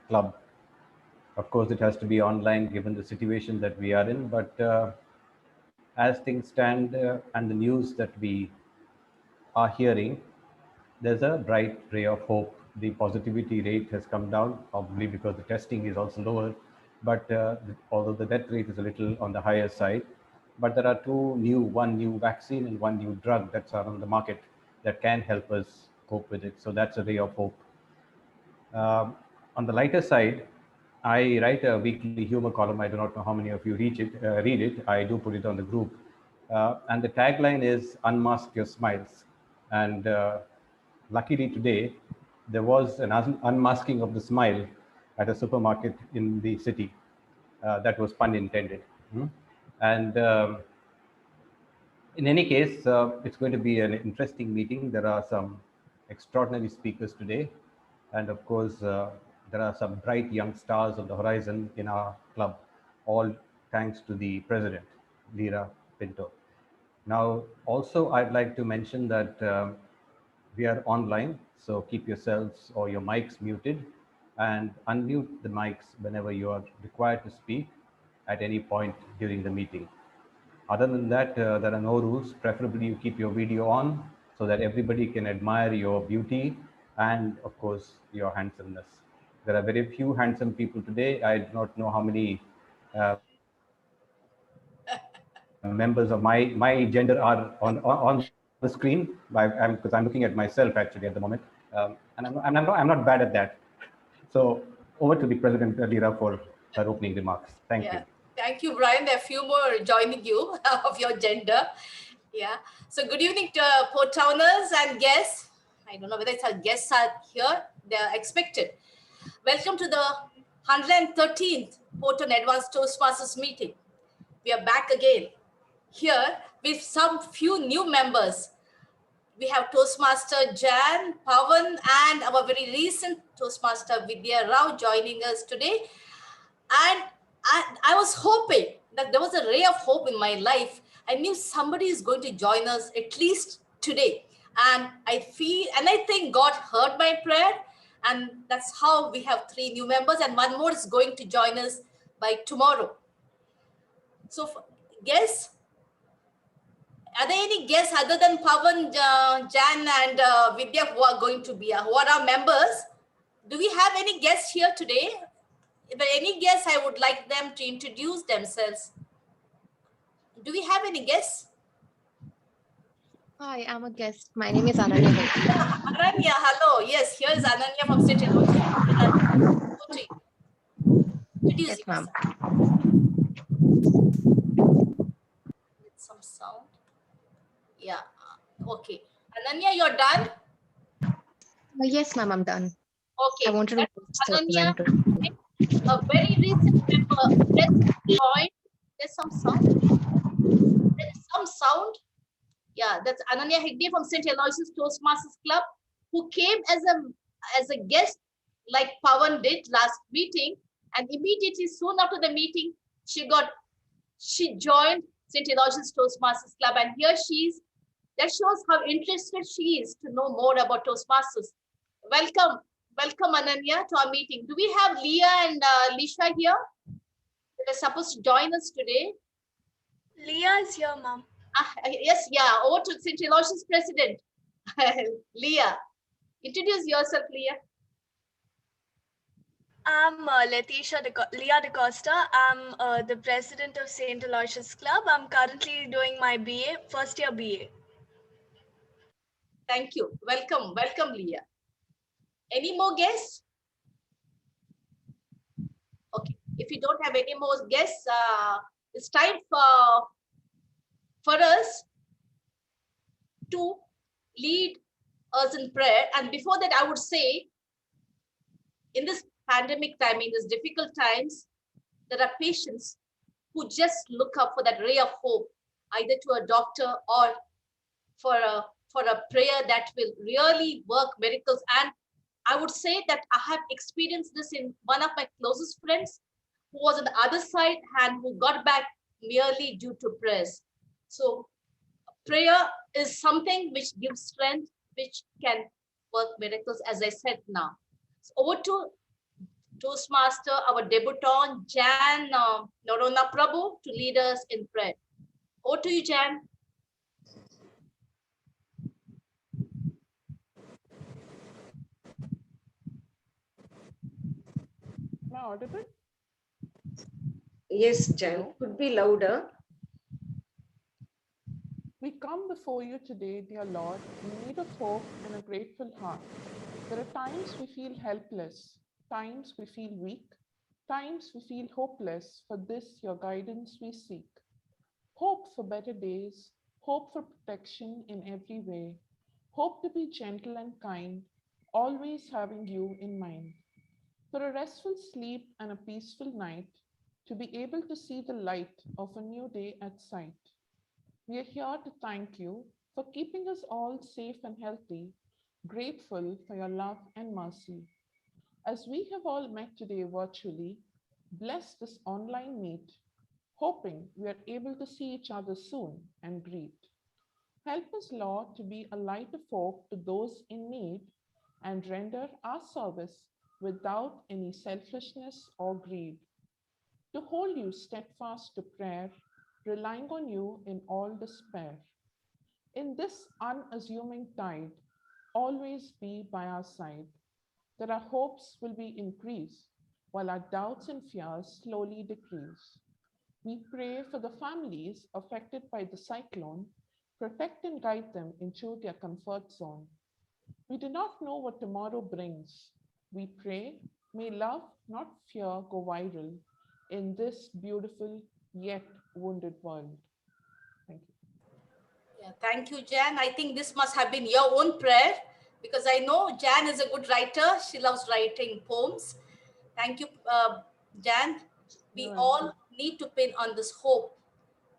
club. Of course, it has to be online given the situation that we are in, but as things stand and the news that we are hearing, there's a bright ray of hope. The positivity rate has come down, probably because the testing is also lower, but although the death rate is a little on the higher side, but there are one new vaccine and one new drug that's on the market that can help us cope with it. So that's a ray of hope. Um, on the lighter side, I write a weekly humor column. I do not know how many of you read it. I do put it on the group. And the tagline is "Unmask Your Smiles." And luckily today, there was an unmasking of the smile at a supermarket in the city. That was pun intended. Hmm? And in any case, it's going to be an interesting meeting. There are some extraordinary speakers today. And of course, there are some bright young stars on the horizon in our club, all thanks to the president, Lira Pinto. Now, also, I'd like to mention that we are online, so keep yourselves or your mics muted and unmute the mics whenever you are required to speak at any point during the meeting. Other than that, there are no rules. Preferably, you keep your video on so that everybody can admire your beauty and, of course, your handsomeness. There are very few handsome people today. I do not know how many members of my gender are on the screen. Because I'm looking at myself actually at the moment, and I'm not bad at that. So over to the President Lira for her opening remarks. Thank you. Thank you, Brian. There are a few more joining you of your gender. Yeah. So good evening to Port Towners and guests. I don't know whether it's our guests are here. They are expected. Welcome to the 113th Port Town Advanced Toastmasters meeting. We are back again here with some few new members. We have Toastmaster Jan, Pavan, and our very recent Toastmaster Vidya Rao joining us today. And I was hoping that there was a ray of hope in my life. I knew somebody is going to join us at least today. And I think God heard my prayer. And that's how we have 3 new members, and one more is going to join us by tomorrow. So guests, are there any guests other than Pavan, Jan, and Vidya who are going to be, who are our members? Do we have any guests here today? If there are any guests, I would like them to introduce themselves. Do we have any guests? Hi, I'm a guest. My name is Ananya. Ananya, hello. Yes, here is Ananya from City. Yes, ma'am. With some sound. Yeah. Okay. Ananya, you're done? Yes, ma'am, I'm done. Okay. I want to Ananya, a very recent member. Let's join. There's some sound. There's some sound. Yeah, that's Ananya Hegde from St. Aloysius Toastmasters Club, who came as a guest like Pavan did last meeting, and immediately soon after the meeting, she joined St. Aloysius Toastmasters Club, and here she is. That shows how interested she is to know more about Toastmasters. Welcome Ananya to our meeting. Do we have Leah and Lisha here? They're supposed to join us today. Leah is here, ma'am. Yes, yeah. Over to St. Aloysius President, Leah. Introduce yourself, Leah. I'm Leah De Costa. I'm the president of St. Aloysius Club. I'm currently doing my BA, first year BA. Thank you. Welcome, Leah. Any more guests? Okay. If you don't have any more guests, it's time for us to lead us in prayer. And before that, I would say, in this pandemic time, in these difficult times, there are patients who just look up for that ray of hope, either to a doctor or for a prayer that will really work miracles. And I would say that I have experienced this in one of my closest friends who was on the other side and who got back merely due to prayers. So prayer is something which gives strength, which can work miracles, as I said now. So over to Toastmaster, our debutant, Jan Norona Prabhu, to lead us in prayer. Over to you, Jan. Am I audible? Yes, Jan, could be louder. We come before you today, dear Lord, in need of hope and a grateful heart. There are times we feel helpless, times we feel weak, times we feel hopeless. For this, your guidance we seek. Hope for better days, hope for protection in every way, hope to be gentle and kind, always having you in mind. For a restful sleep and a peaceful night, to be able to see the light of a new day at sight. We are here to thank you for keeping us all safe and healthy, grateful for your love and mercy. As we have all met today virtually, bless this online meet, hoping we are able to see each other soon and greet. Help us, Lord, to be a light of hope to those in need and render our service without any selfishness or greed. To hold you steadfast to prayer, relying on you in all despair. In this unassuming tide, always be by our side, that our hopes will be increased, while our doubts and fears slowly decrease. We pray for the families affected by the cyclone, protect and guide them into their comfort zone. We do not know what tomorrow brings. We pray, may love, not fear, go viral in this beautiful yet wounded world. Thank you. Yeah, thank you, Jan. I think this must have been your own prayer because I know Jan is a good writer. She loves writing poems. Thank you, Jan. We You're all welcome. need to pin on this hope.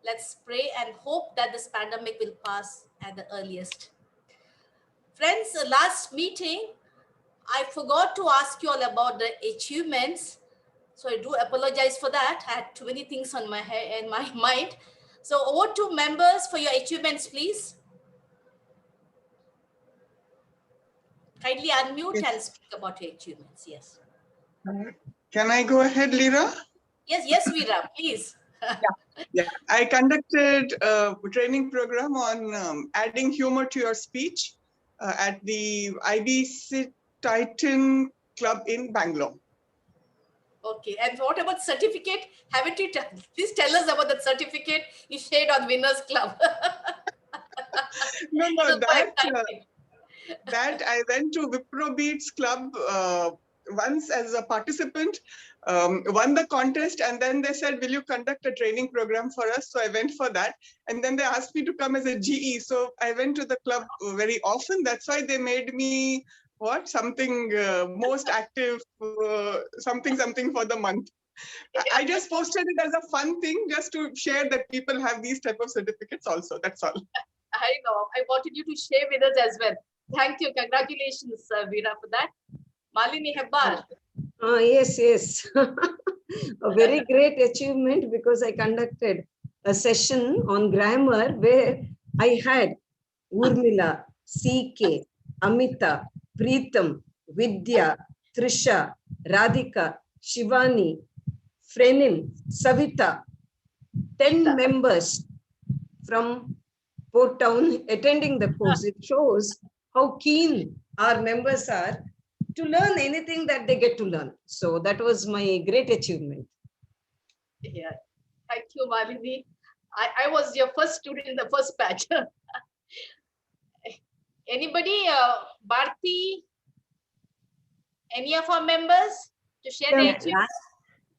Let's pray and hope that this pandemic will pass at the earliest. Friends, the last meeting, I forgot to ask you all about the achievements. So I do apologize for that. I had too many things on my head and my mind. So over to members for your achievements, please. Kindly unmute and speak about your achievements. Yes. Can I go ahead, Lira? Yes, Veera, please. Yeah, I conducted a training program on adding humor to your speech at the IBC Titan Club in Bangalore. Okay, and what about certificate? Haven't you? Please tell us about that certificate you shared on Winners Club. No, It was quite exciting. that I went to Wipro Beats Club once as a participant, won the contest, and then they said, will you conduct a training program for us? So I went for that. And then they asked me to come as a GE. So I went to the club very often. That's why they made me something most active, something for the month. I just posted it as a fun thing just to share that people have these type of certificates also. That's all. I know. I wanted you to share with us as well. Thank you. Congratulations, Veera, for that. Malini Hebbar. Yes. A very great achievement because I conducted a session on grammar where I had Urmila, CK, Amita, Preetam, Vidya, Trisha, Radhika, Shivani, Frenim, Savita, 10 members from Port Town attending the course. It shows how keen our members are to learn anything that they get to learn. So that was my great achievement. Yeah. Thank you, Malini. I was your first student in the first batch. Anybody, Bharti, any of our members to share their achievements?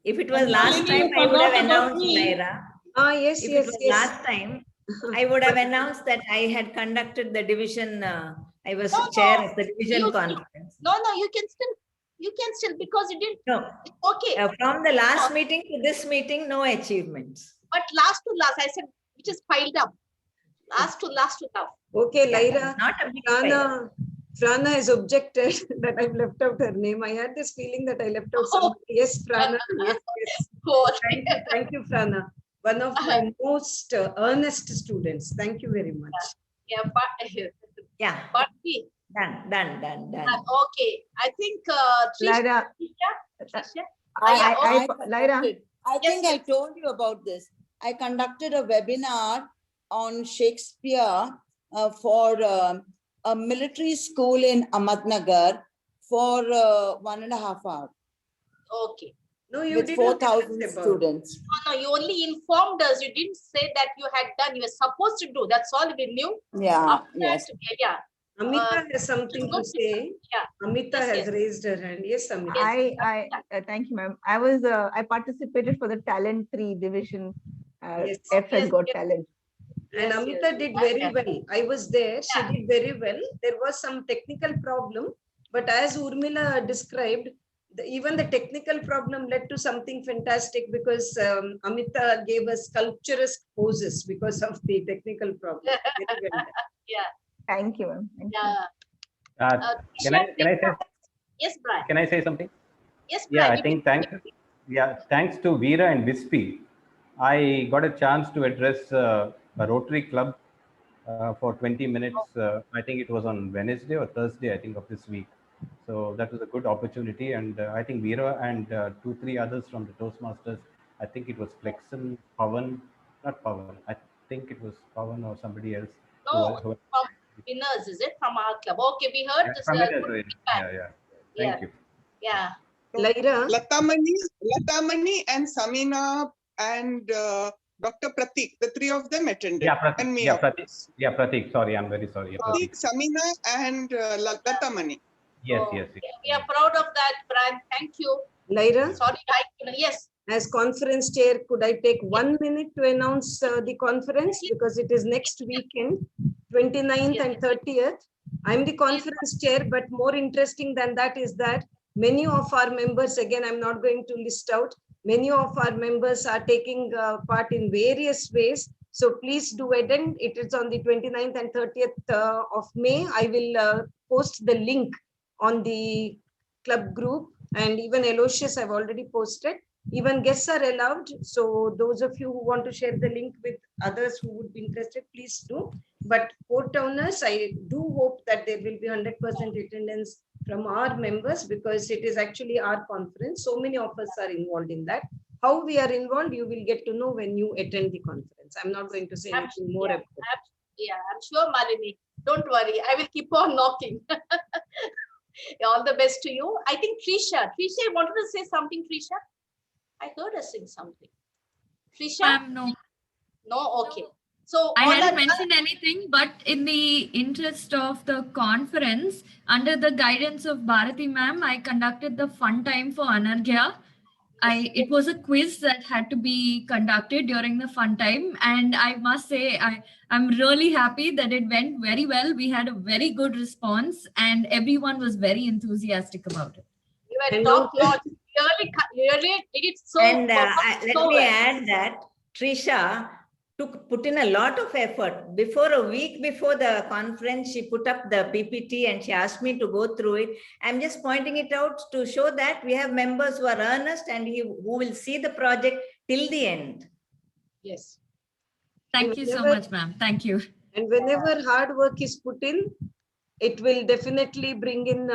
If it was last time, I would have announced, Lyra. Yes, If it was last time, I would have announced that I had conducted the division. I was chair of the division conference. No, you can still because you didn't. No. Okay. From the last meeting to this meeting, no achievements. But last to last, I said, which is piled up. Last to last. Okay, Lyra. Not a big file. Frana has objected that I've left out her name. I had this feeling that I left out somebody. Yes, Frana. Yes. Thank you, Frana. One of my most earnest students. Thank you very much. Yeah, Done. Okay, I think Lyra, Tricia? Lyra, Good. I Yes, think I yes. told you about this. I conducted a webinar on Shakespeare for a military school in Ahmednagar for 1.5 hours Okay. No, you with didn't tell us 4,000 about. students. No, you only informed us. You didn't say that you had done. You were supposed to do. That's all we knew. Yeah, After yes. that, yeah. Amita has something to say. Yeah. Amita Yes, has yes. raised her hand. Yes, Amita. Thank you, ma'am. I participated for the Talent 3 division. Yes. F has Yes, got yes. talent. And Yes, Amita yes. did very Yeah. well. I was there. She Yeah. did very well. There was some technical problem, but as Urmila described, even the technical problem led to something fantastic because Amita gave us sculpturous poses because of the technical problem. Very well done. Yeah. Thank you, ma'am. Thank you. Yeah. Can I say Yes, Brian. can I say something? Yes, Yeah, Brian. I think thanks to Veera and Vispi, I got a chance to address a Rotary Club for 20 minutes. I think it was on Wednesday or Thursday, I think, of this week. So that was a good opportunity. And I think Veera and 2-3 others from the Toastmasters, I think it was Flexen, Pavan, not Pavan, I think it was Pavan or somebody else. No, from winners, is it? From our club. Okay, we heard this. From it as Good well. feedback. Yeah. Yeah. Thank you. Yeah. Lyra, Latamani and Samina and Dr. Pratik, the three of them attended. And me, of course. Pratik. Sorry, I'm very sorry. Pratik, Samina, and Latamani. Yes. We are proud of that, Brian. Thank you. Lyra, Sorry, yes. as conference chair, could I take 1 minute to announce the conference because it is next weekend, 29th and 30th. I'm the conference chair, but more interesting than that is that many of our members, again, I'm not going to list out, many of our members are taking part in various ways. So please do attend. It is on the 29th and 30th of May. I will post the link on the club group, and even Aloysius I've already posted. Even guests are allowed. So those of you who want to share the link with others who would be interested, please do. But Port Towners, I do hope that there will be 100% attendance from our members because it is actually our conference. So many of us are involved in that. How we are involved, you will get to know when you attend the conference. I'm not going to say anything more about it. I'm sure, Malini. Don't worry. I will keep on knocking. All the best to you. I think Trisha, you wanted to say something, Trisha? I heard her sing something. Trisha? No. No? Okay. So I hadn't mentioned anything, but in the interest of the conference, under the guidance of Bharati ma'am, I conducted the fun time for Anargya. It was a quiz that had to be conducted during the fun time. And I must say, I'm really happy that it went very well. We had a very good response and everyone was very enthusiastic about it. You were top notch. Really did it so And let me add that Trisha put in a lot of effort. Before a week before the conference, she put up the PPT and she asked me to go through it. I'm just pointing it out to show that we have members who are earnest and who will see the project till the end. Yes. Thank you so much, ma'am. Thank you. And whenever hard work is put in, it will definitely bring in,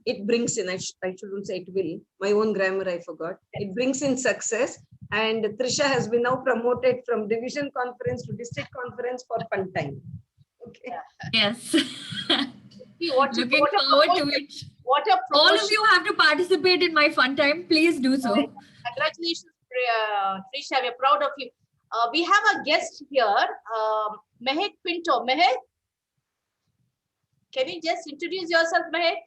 it brings in, I shouldn't say it will, my own grammar I forgot. It brings in success. And Trisha has been now promoted from division conference to district conference for fun time. Okay. Yes. Looking forward to it. What a promotion. All of you have to participate in my fun time. Please do so. Congratulations, Trisha. We're proud of you. We have a guest here, Mehek Pinto. Mehek, can you just introduce yourself, Mehek?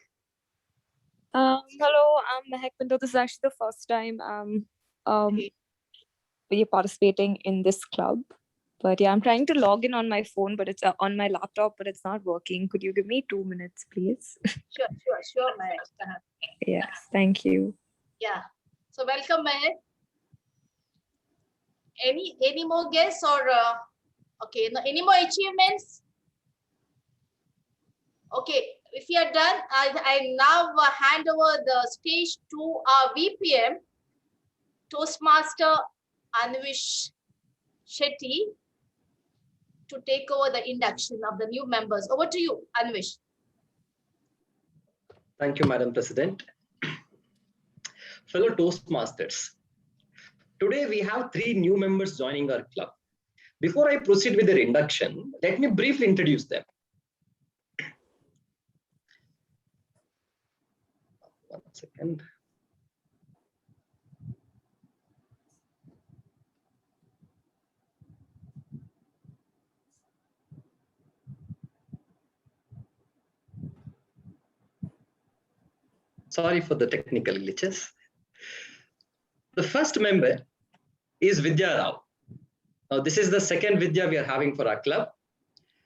Hello, I'm Mehek Pinto. This is actually the first time we are participating in this club. But yeah, I'm trying to log in on my phone, but it's on my laptop, but it's not working. Could you give me 2 minutes, please? Sure, Mehek. Yes, thank you. Yeah. So welcome, Mehek. Any more guests or okay? No, any more achievements? Okay, if you are done, I now hand over the stage to our VPM, Toastmaster Anvish Shetty, to take over the induction of the new members. Over to you, Anvish. Thank you, Madam President. fellow Toastmasters. Today we have 3 new members joining our club. Before I proceed with their induction, let me briefly introduce them. One second. Sorry for the technical glitches. The first member is Vidya Rao. Now, this is the second Vidya we are having for our club.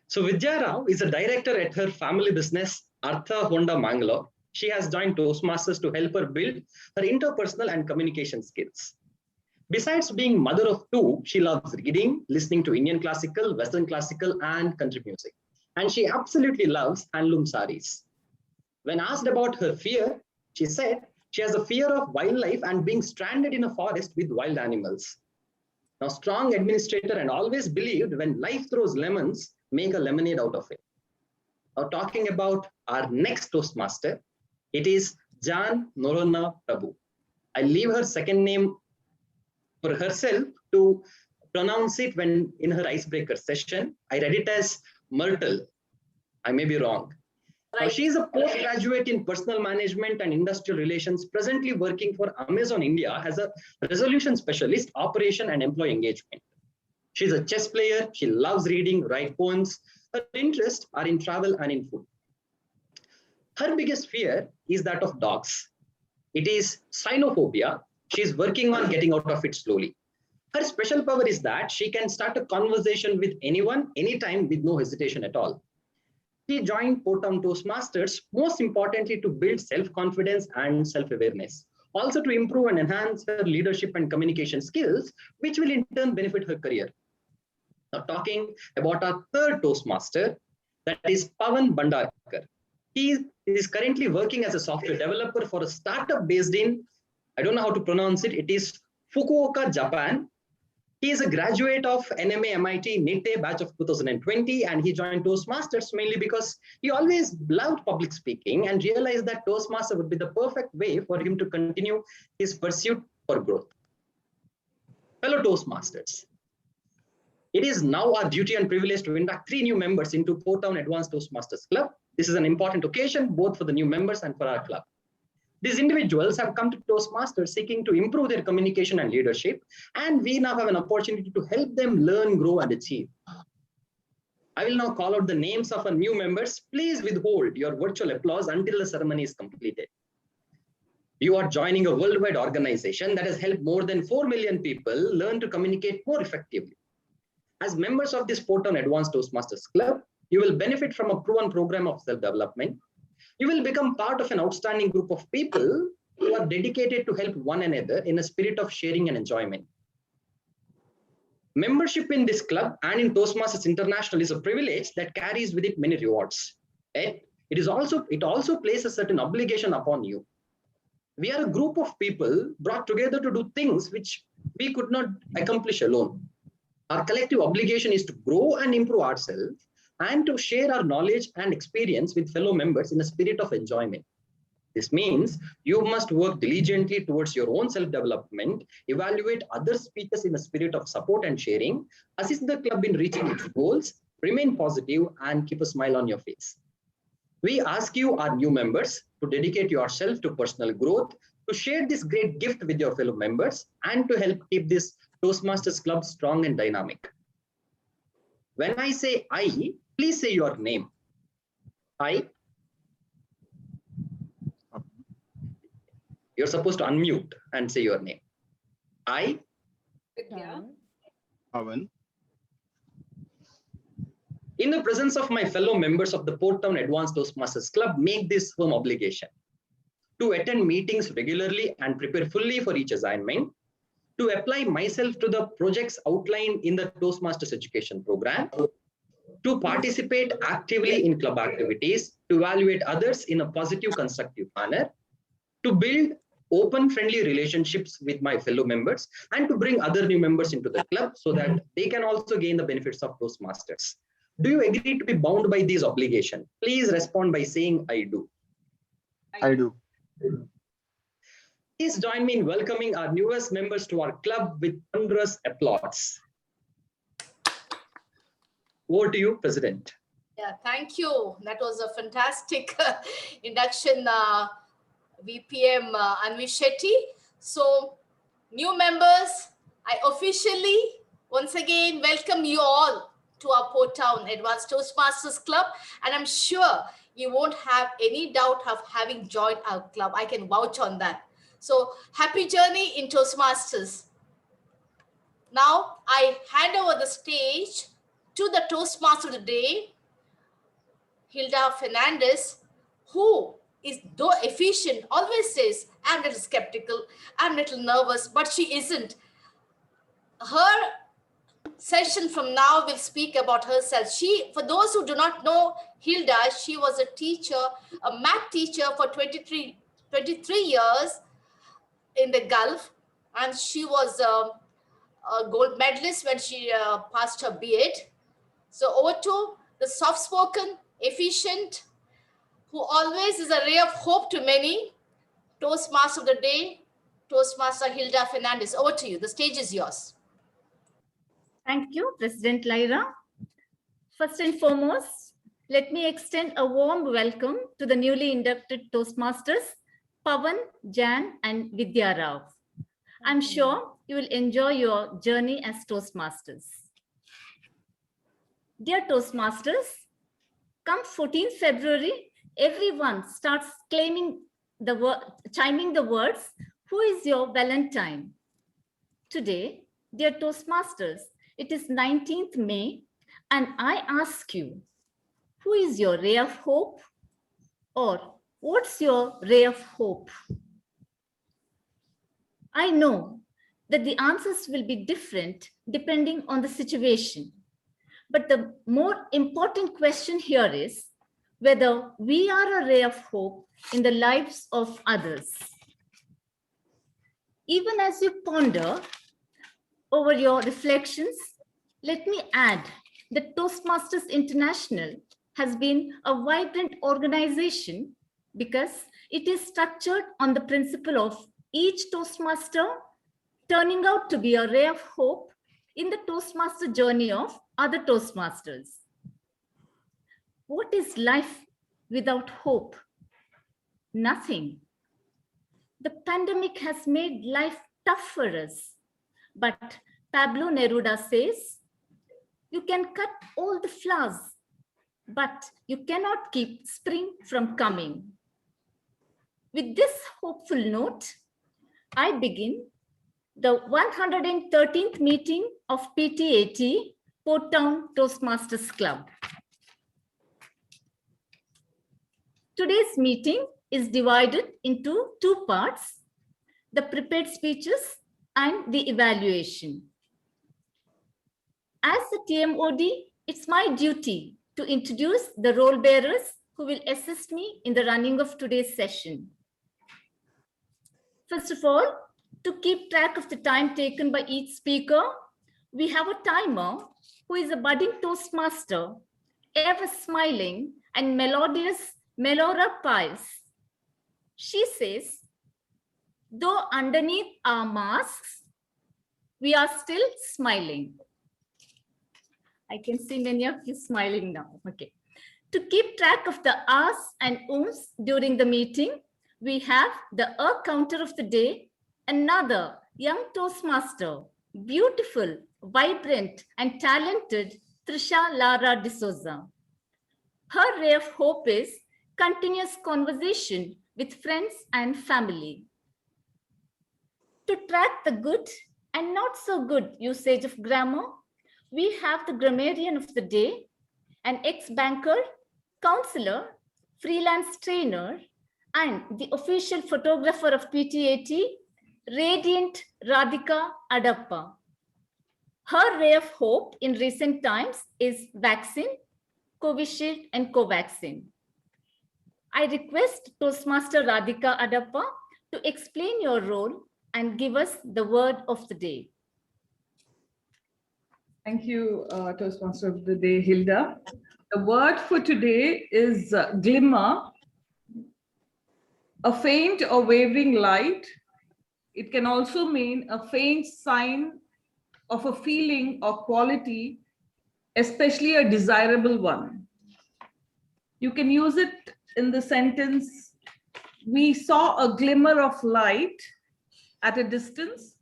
So Vidya Rao is a director at her family business, Artha Honda Mangalore. She has joined Toastmasters to help her build her interpersonal and communication skills. Besides being mother of 2, she loves reading, listening to Indian classical, Western classical, and country music. And she absolutely loves handloom saris. When asked about her fear, she said she has a fear of wildlife and being stranded in a forest with wild animals. Now, strong administrator and always believed when life throws lemons, make a lemonade out of it. Now, talking about our next Toastmaster, it is Jan Norona Prabhu. I leave her second name for herself to pronounce it when in her icebreaker session. I read it as Myrtle. I may be wrong. Now, she is a postgraduate in personal management and industrial relations, presently working for Amazon India as a resolution specialist, operation and employee engagement. She's a chess player. She loves reading, write poems. Her interests are in travel and in food. Her biggest fear is that of dogs. It is cynophobia. She's working on getting out of it slowly. Her special power is that she can start a conversation with anyone, anytime, with no hesitation at all. She joined Port Town Toastmasters, most importantly, to build self-confidence and self-awareness. Also to improve and enhance her leadership and communication skills, which will in turn benefit her career. Now, talking about our third Toastmaster, that is Pavan Bandarkar. He is currently working as a software developer for a startup based in, I don't know how to pronounce it, it is Fukuoka, Japan. He is a graduate of NMA MIT NITE batch of 2020, and he joined Toastmasters mainly because he always loved public speaking and realized that Toastmaster would be the perfect way for him to continue his pursuit for growth. Fellow Toastmasters, it is now our duty and privilege to induct 3 new members into Port Town Advanced Toastmasters Club. This is an important occasion both for the new members and for our club. These individuals have come to Toastmasters seeking to improve their communication and leadership, and we now have an opportunity to help them learn, grow, and achieve. I will now call out the names of our new members. Please withhold your virtual applause until the ceremony is completed. You are joining a worldwide organization that has helped more than 4 million people learn to communicate more effectively. As members of this Port Town Advanced Toastmasters Club, you will benefit from a proven program of self-development. You will become part of an outstanding group of people who are dedicated to help one another in a spirit of sharing and enjoyment. Membership in this club and in Toastmasters International is a privilege that carries with it many rewards. It also places a certain obligation upon you. We are a group of people brought together to do things which we could not accomplish alone. Our collective obligation is to grow and improve ourselves and to share our knowledge and experience with fellow members in a spirit of enjoyment. This means you must work diligently towards your own self-development, evaluate other speakers in a spirit of support and sharing, assist the club in reaching its goals, remain positive, and keep a smile on your face. We ask you, our new members, to dedicate yourself to personal growth, to share this great gift with your fellow members, and to help keep this Toastmasters Club strong and dynamic. When I say I, please say your name. I. You're supposed to unmute and say your name. I. Vidya. Pavan. In the presence of my fellow members of the Port Town Advanced Toastmasters Club, make this firm obligation to attend meetings regularly and prepare fully for each assignment, to apply myself to the projects outlined in the Toastmasters education program, to participate actively in club activities, to evaluate others in a positive, constructive manner, to build open, friendly relationships with my fellow members, and to bring other new members into the club so that they can also gain the benefits of Toastmasters. Do you agree to be bound by these obligations? Please respond by saying, I do. I do. Please join me in welcoming our newest members to our club with thunderous applause. Over to you, President. Yeah, thank you. That was a fantastic induction, VPM Anvi Shetty. So, new members, I officially once again welcome you all to our Port Town Advanced Toastmasters Club, and I'm sure you won't have any doubt of having joined our club. I can vouch on that. So, happy journey in Toastmasters. Now, I hand over the stage to the Toastmaster of the day, Hilda Fernandes, who is, though efficient, always says, I'm a little skeptical, I'm a little nervous, but she isn't. Her session from now will speak about herself. She, for those who do not know Hilda, she was a teacher, a math teacher for 23 years in the Gulf, and she was a gold medalist when she passed her B.Ed. So over to the soft-spoken, efficient, who always is a ray of hope to many, Toastmaster of the day, Toastmaster Hilda Fernandes. Over to you. The stage is yours. Thank you, President Lyra. First and foremost, let me extend a warm welcome to the newly inducted Toastmasters, Pawan, Jan, and Vidya Rao. I'm sure you will enjoy your journey as Toastmasters. Dear Toastmasters, come 14th February, everyone starts chiming the words, who is your Valentine? Today, dear Toastmasters, it is 19th May, and I ask you, who is your ray of hope? Or what's your ray of hope? I know that the answers will be different depending on the situation. But the more important question here is whether we are a ray of hope in the lives of others. Even as you ponder over your reflections, let me add that Toastmasters International has been a vibrant organization because it is structured on the principle of each Toastmaster turning out to be a ray of hope in the Toastmaster journey of other Toastmasters. What is life without hope? Nothing. The pandemic has made life tough for us, but Pablo Neruda says, you can cut all the flowers, but you cannot keep spring from coming. With this hopeful note, I begin the 113th meeting of PTAT, Port Town Toastmasters Club. Today's meeting is divided into two parts, the prepared speeches and the evaluation. As the TMOD, it's my duty to introduce the role bearers who will assist me in the running of today's session. First of all, to keep track of the time taken by each speaker, we have a timer who is a budding Toastmaster, ever smiling and melodious Melora Piles. She says, though underneath our masks, we are still smiling. I can see many of you smiling now. Okay. To keep track of the ahs and ums during the meeting, we have the counter of the day, another young Toastmaster, beautiful, vibrant, and talented Trisha Lara D'Souza. Her ray of hope is continuous conversation with friends and family. To track the good and not so good usage of grammar, we have the grammarian of the day, an ex-banker, counselor, freelance trainer, and the official photographer of PTAT, Radiant Radhika Adappa. Her ray of hope in recent times is vaccine, Covishield and Covaxin. I request Toastmaster Radhika Adappa to explain your role and give us the word of the day. Thank you, Toastmaster of the Day, Hilda. The word for today is glimmer, a faint or wavering light It can also mean a faint sign of a feeling or quality, especially a desirable one. You can use it in the sentence, we saw a glimmer of light at a distance.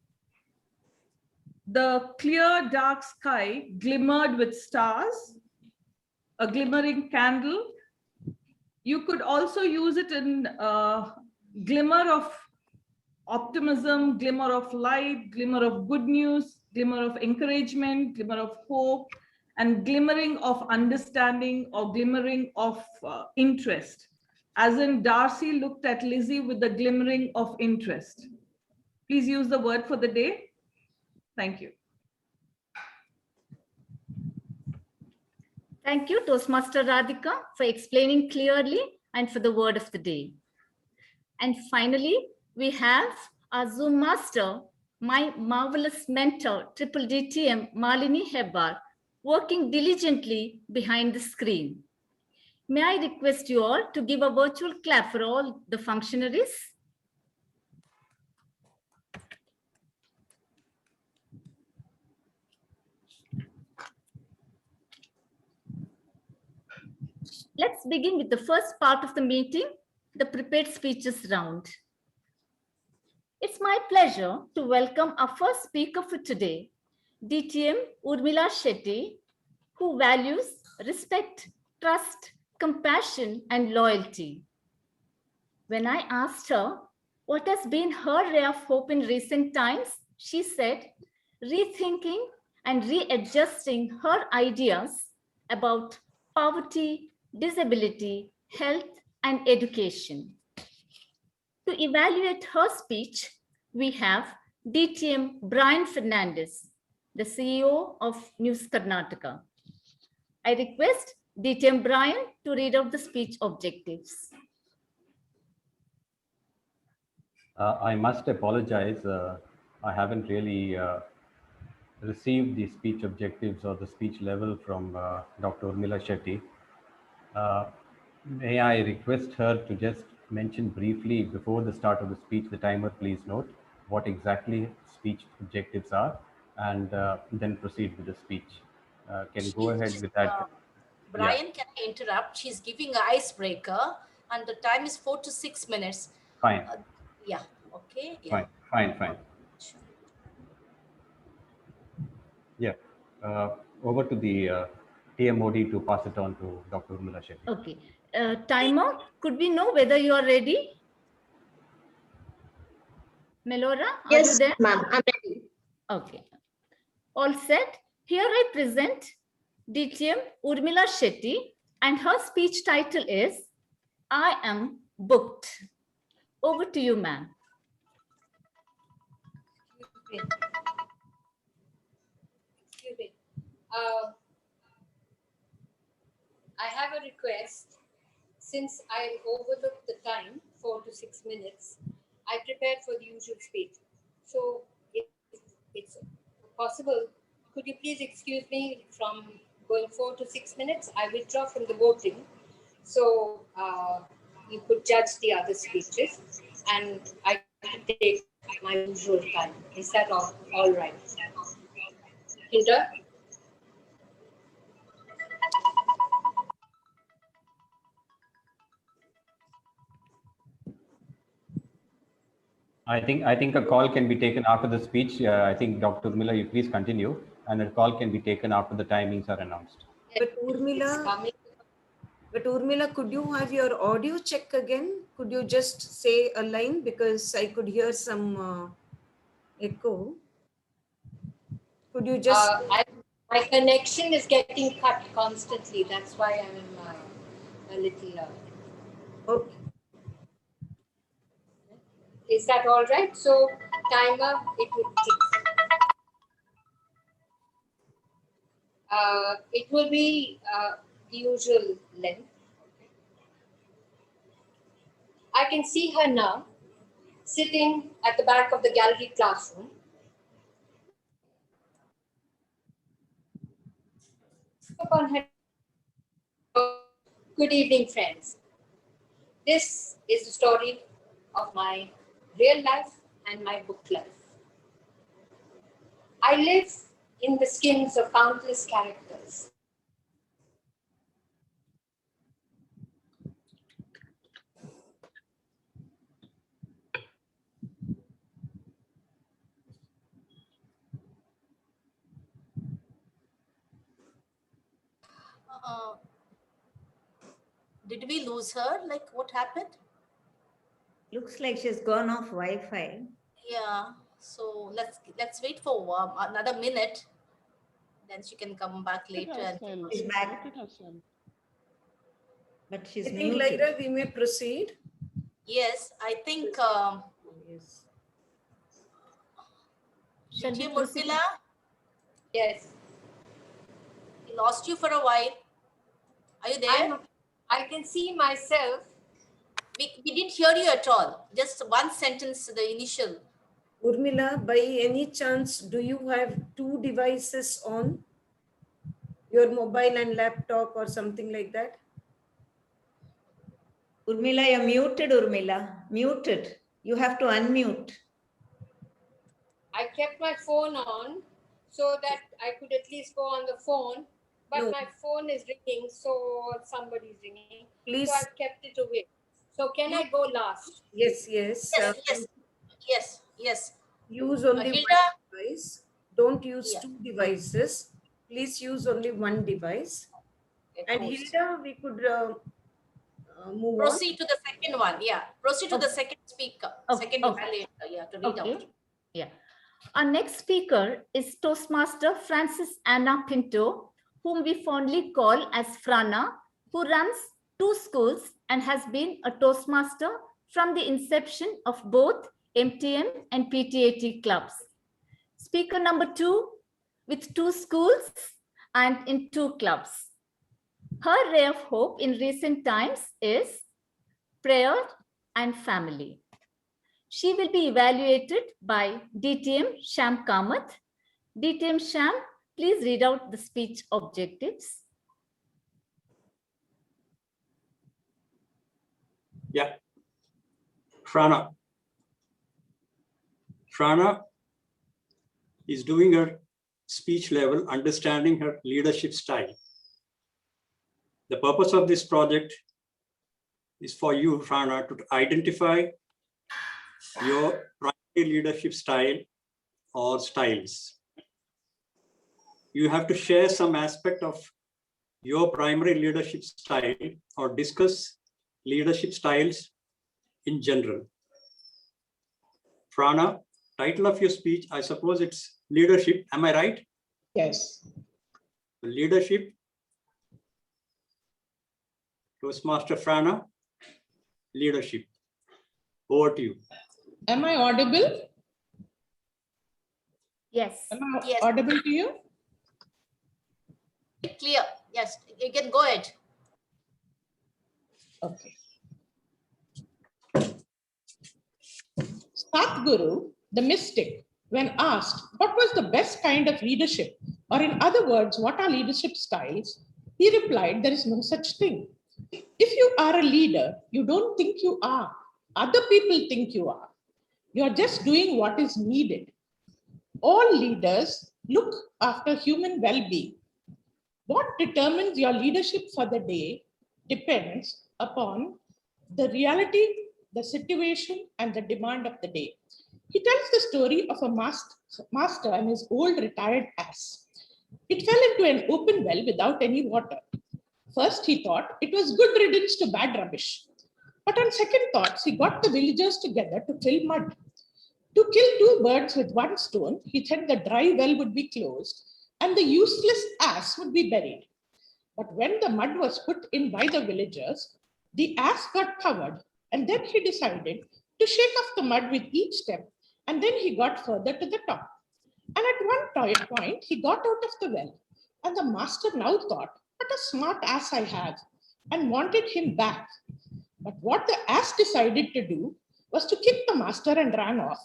The clear dark sky glimmered with stars, a glimmering candle. You could also use it in glimmer of optimism, glimmer of light, glimmer of good news, glimmer of encouragement, glimmer of hope, and glimmering of understanding or glimmering of interest. As in, Darcy looked at Lizzie with the glimmering of interest. Please use the word for the day. Thank you. Thank you, Toastmaster Radhika, for explaining clearly and for the word of the day. And finally, we have our Zoom master, my marvelous mentor, Triple DTM Malini Hebbar, working diligently behind the screen. May I request you all to give a virtual clap for all the functionaries? Let's begin with the first part of the meeting, the prepared speeches round. It's my pleasure to welcome our first speaker for today, DTM Urmila Shetty, who values respect, trust, compassion, and loyalty. When I asked her what has been her ray of hope in recent times, she said, rethinking and readjusting her ideas about poverty, disability, health, and education. To evaluate her speech, we have DTM Brian Fernandes, the CEO of News Karnataka. I request DTM Brian to read out the speech objectives. I must apologize. I haven't really received the speech objectives or the speech level from Dr. Urmila Shetty. May I request her to just mention briefly before the start of the speech, the timer, please note what exactly speech objectives are, and then proceed with the speech. Can you go ahead with that? Brian, can I interrupt? She's giving an icebreaker and the time is 4 to 6 minutes. Fine. Yeah, okay. Yeah. Fine. Yeah. Over to the TMOD to pass it on to Dr. Urmila Shetty. Okay. Timer, could we know whether you are ready? Melora, are you there? Yes, ma'am, I'm ready. Okay. All set. Here I present DTM Urmila Shetty, and her speech title is I Am Booked. Over to you, ma'am. Excuse me. I have a request. Since I overlooked the time, 4 to 6 minutes, I prepared for the usual speech. So if it's possible, could you please excuse me from going 4 to 6 minutes? I withdraw from the voting. So you could judge the other speeches and I could take my usual time. Is that all right? Hilda? I think a call can be taken after the speech. I think Dr. Urmila, you please continue, and a call can be taken after the timings are announced. But Urmila, could you have your audio check again? Could you just say a line, because I could hear some echo. Could you just... my connection is getting cut constantly. That's why I'm a little... Okay. Is that all right? So timer, it would tick. It will be the usual length. I can see her now sitting at the back of the gallery classroom. Upon her, good evening, friends. This is the story of my real life and my book club. I live in the skins of countless characters. Did we lose her? Like, what happened? Looks like she's gone off Wi-Fi. Yeah. So let's wait for another minute. Then she can come back later. And She's back. But she's I think muted. later we may proceed. Yes, I think. Yes. Shall we proceed? Yes. We lost you for a while. Are you there? I can see myself. We didn't hear you at all. Just one sentence, the initial. Urmila, by any chance, do you have two devices on? Your mobile and laptop or something like that? Urmila, you're muted, Urmila. Muted. You have to unmute. I kept my phone on so that I could at least go on the phone, but No. my phone is ringing, so somebody's ringing. Please. So I've kept it away. So can I go last? Yes, yes. Yes. Use only Hilda? one device. Don't use Yeah. two devices. Please use only one device. And Hilda, we could move Proceed to the second one. Yeah. Proceed to the second speaker. Second Okay. evaluator. Yeah, to read out. Yeah. Our next speaker is Toastmaster Francis Anna Pinto, whom we fondly call as Frana, who runs 2 schools and has been a Toastmaster from the inception of both MTM and PTAT clubs. Speaker number 2 with 2 schools and in 2 clubs. Her ray of hope in recent times is prayer and family. She will be evaluated by DTM Sham Kamath. DTM Sham, please read out the speech objectives. Yeah. Frana is doing her speech level, understanding her leadership style. The purpose of this project is for you, Frana, to identify your primary leadership style or styles. You have to share some aspect of your primary leadership style or discuss leadership styles in general. Frana, title of your speech, I suppose it's leadership. Am I right? Yes. Leadership. Toastmaster Frana, leadership. Over to you. Am I audible? Yes. Am I audible to you? Clear. Yes, you can go ahead. Okay. Satguru, the mystic, when asked what was the best kind of leadership, or in other words, what are leadership styles, he replied, there is no such thing. If you are a leader, you don't think you are. Other people think you are. You are just doing what is needed. All leaders look after human well-being. What determines your leadership for the day depends upon the reality, the situation, and the demand of the day. He tells the story of a master and his old retired ass. It fell into an open well without any water. First, he thought it was good riddance to bad rubbish. But on second thoughts, he got the villagers together to fill mud. To kill 2 birds with 1 stone, he said the dry well would be closed and the useless ass would be buried. But when the mud was put in by the villagers, the ass got covered, and then he decided to shake off the mud with each step, and then he got further to the top. And at one point, he got out of the well, and the master now thought, what a smart ass I have, and wanted him back. But what the ass decided to do was to kick the master and ran off.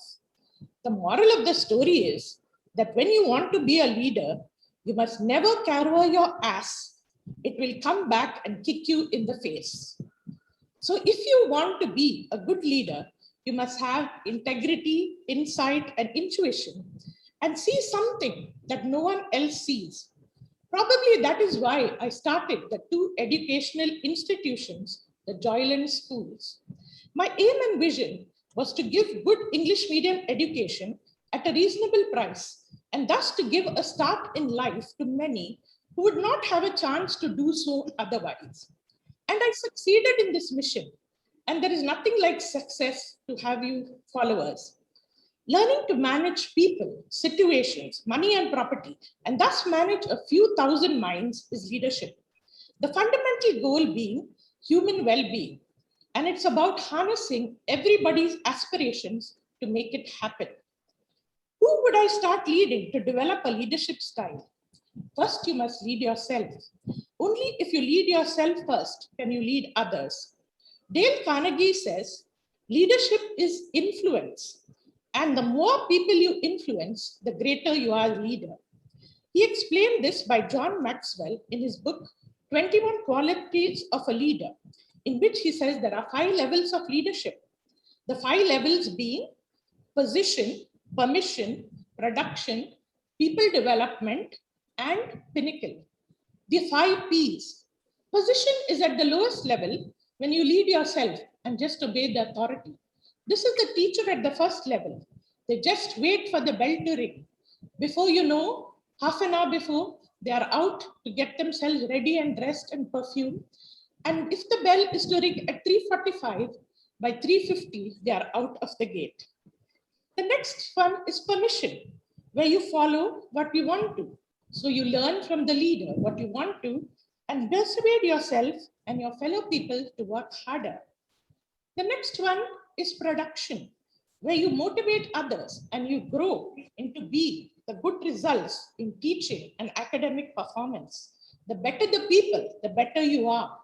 The moral of the story is that when you want to be a leader, you must never carry your ass. It will come back and kick you in the face. So if you want to be a good leader, You must have integrity, insight, and intuition, and see something that no one else sees. Probably that is why I started the two educational institutions, the Joyland schools. My aim and vision was to give good English medium education at a reasonable price, and thus to give a start in life to many who would not have a chance to do so otherwise. And I succeeded in this mission. And there is nothing like success to have you followers. Learning to manage people, situations, money, and property, and thus manage a few thousand minds is leadership. The fundamental goal being human well-being. And it's about harnessing everybody's aspirations to make it happen. Who would I start leading to develop a leadership style? First, you must lead yourself. Only if you lead yourself first can you lead others. Dale Carnegie says, leadership is influence. And the more people you influence, the greater you are a leader. He explained this by John Maxwell in his book, 21 Qualities of a Leader, in which he says there are 5 levels of leadership. The 5 levels being position, permission, production, people development, and pinnacle. The 5 P's. Position is at the lowest level when you lead yourself and just obey the authority. This is the teacher at the first level. They just wait for the bell to ring. Before you know, half an hour before, they are out to get themselves ready and dressed and perfumed. And if the bell is to ring at 3:45, by 3:50, they are out of the gate. The next one is permission, where you follow what you want to. So you learn from the leader what you want to and persuade yourself and your fellow people to work harder. The next one is production, where you motivate others and you grow into being the good results in teaching and academic performance. The better the people, the better you are.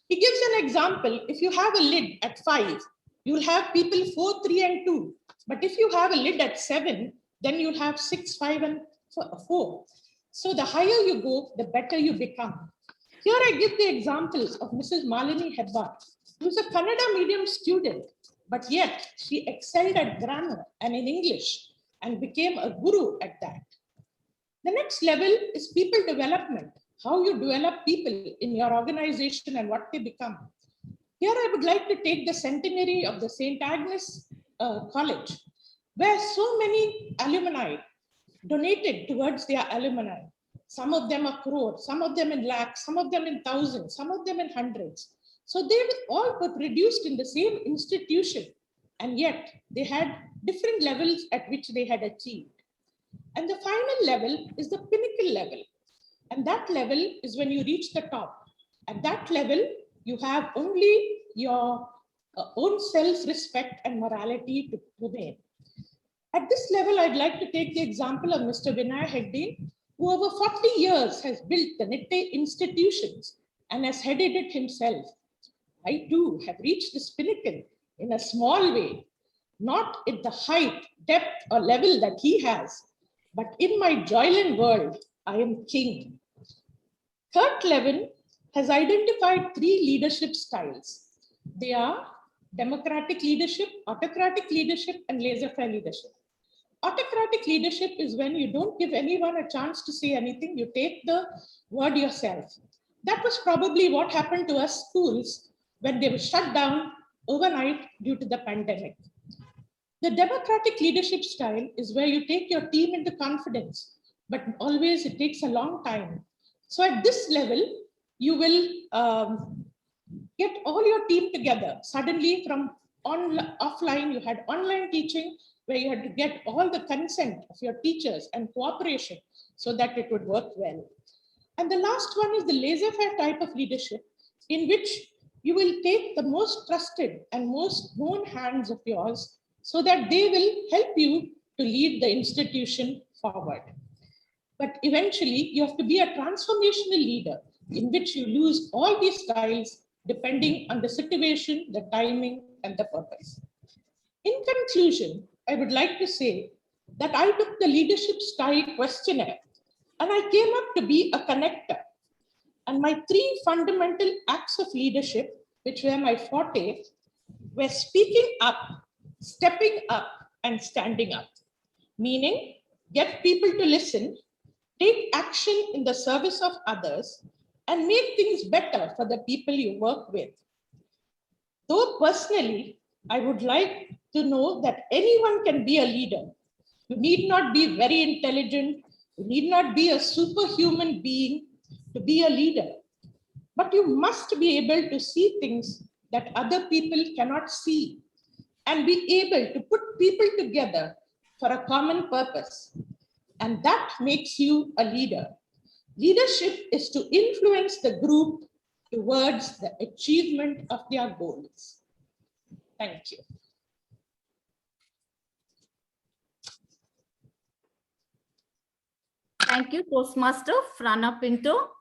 He gives an example. If you have a lid at 5, you'll have people 4, 3, and 2. But if you have a lid at 7, then you'll have 6, 5, and 4. So the higher you go, the better you become. Here I give the examples of Mrs. Malini Hebbar, who's a Kannada medium student, but yet she excelled at grammar and in English and became a guru at that. The next level is people development, how you develop people in your organization and what they become. Here I would like to take the centenary of the St. Agnes College, where so many alumni donated towards their alumni. Some of them are crores, some of them in lakhs, some of them in thousands, some of them in hundreds. So they all were produced in the same institution, and yet they had different levels at which they had achieved. And the final level is the pinnacle level. And that level is when you reach the top. At that level, you have only your own self-respect and morality to remain. At this level, I'd like to take the example of Mr. Vinay Hegde, who over 40 years has built the Nitte institutions and has headed it himself. I too have reached this pinnacle in a small way, not at the height, depth, or level that he has, but in my Joyland world, I am king. Kurt Levin has identified 3 leadership styles. They are democratic leadership, autocratic leadership, and laissez-faire leadership. Autocratic leadership is when you don't give anyone a chance to say anything, you take the word yourself. That was probably what happened to us schools when they were shut down overnight due to the pandemic. The democratic leadership style is where you take your team into confidence, but always it takes a long time. So at this level, you will get all your team together. Suddenly from offline, you had online teaching where you had to get all the consent of your teachers and cooperation so that it would work well. And the last one is the laissez-faire type of leadership, in which you will take the most trusted and most known hands of yours so that they will help you to lead the institution forward. But eventually, you have to be a transformational leader in which you lose all these styles depending on the situation, the timing, and the purpose. In conclusion, I would like to say that I took the leadership style questionnaire and I came up to be a connector. And my 3 fundamental acts of leadership, which were my forte, were speaking up, stepping up and standing up, meaning get people to listen, take action in the service of others, and make things better for the people you work with. Though personally, I would like to know that anyone can be a leader. You need not be very intelligent. You need not be a superhuman being to be a leader. But you must be able to see things that other people cannot see and be able to put people together for a common purpose. And that makes you a leader. Leadership is to influence the group towards the achievement of their goals. Thank you. Thank you, Toastmaster Frana Pinto.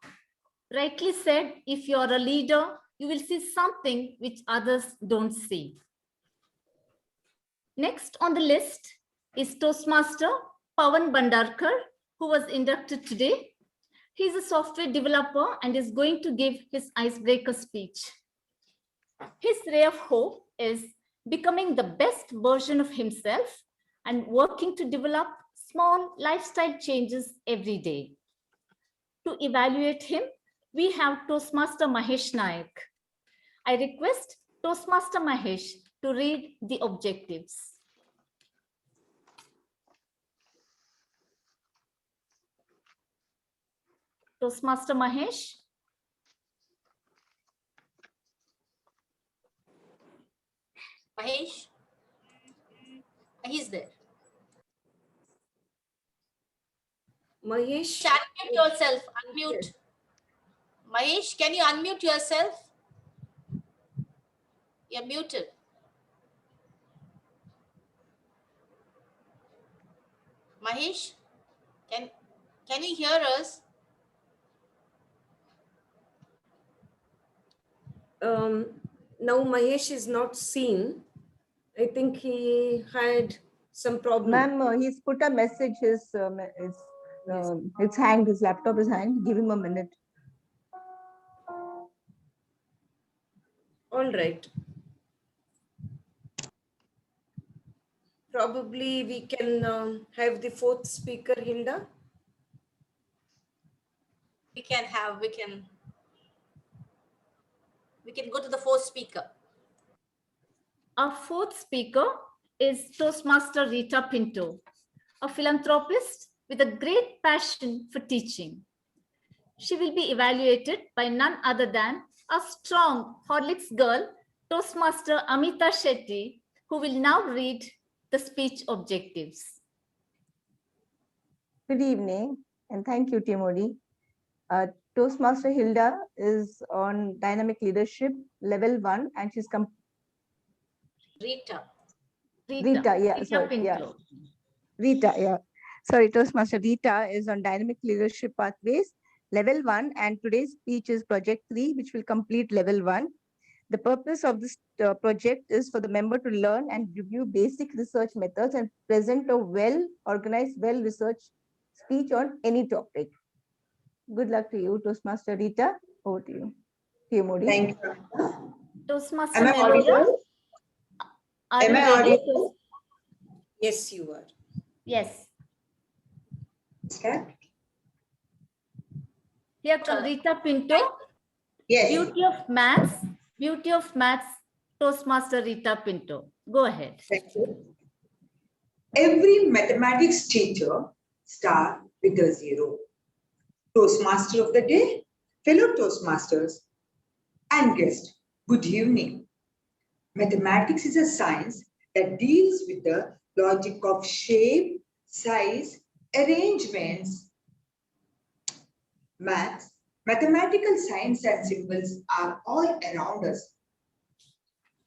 Rightly said, if you're a leader, you will see something which others don't see. Next on the list is Toastmaster Pawan Bandarkar, who was inducted today. He's a software developer and is going to give his icebreaker speech. His ray of hope is becoming the best version of himself and working to develop small lifestyle changes every day. To evaluate him, we have Toastmaster Mahesh Naik. I request Toastmaster Mahesh to read the objectives. Toastmaster Mahesh. Mahesh? He's there. Mahesh. Unmute yourself. Unmute. Mahesh, can you unmute yourself? You're muted. Mahesh, can you hear us? Now Mahesh is not seen. I think he had some problem. Ma'am, he's put a message. It's hanged. His laptop is hanged. Give him a minute. All right. Probably we can have the fourth speaker, Hilda. We can go to the fourth speaker. Our fourth speaker is Toastmaster Rita Pinto, a philanthropist with a great passion for teaching. She will be evaluated by none other than a strong Horlicks girl, Toastmaster Amita Shetty, who will now read the speech objectives. Good evening, and thank you, TMOD. Toastmaster Hilda is on dynamic leadership level 1, and she's Rita, yeah, Rita sorry, Pinto. yeah. Rita, yeah. Sorry, Toastmaster Rita is on dynamic leadership pathways level 1, and today's speech is project 3, which will complete level 1. The purpose of this project is for the member to learn and review basic research methods and present a well-organized, well-researched speech on any topic. Good luck to you, Toastmaster Rita. Over to you. TMOD. Thank you. Toastmaster Am I audible? Am I audible? Yes, you are. Yes. Okay. Here comes Rita Pinto. Yes. Beauty of maths, Toastmaster Rita Pinto. Go ahead. Thank you. Every mathematics teacher starts with a 0. Toastmaster of the day, fellow Toastmasters, and guest, good evening. Mathematics is a science that deals with the logic of shape, size, arrangements. Maths, mathematical science and symbols are all around us.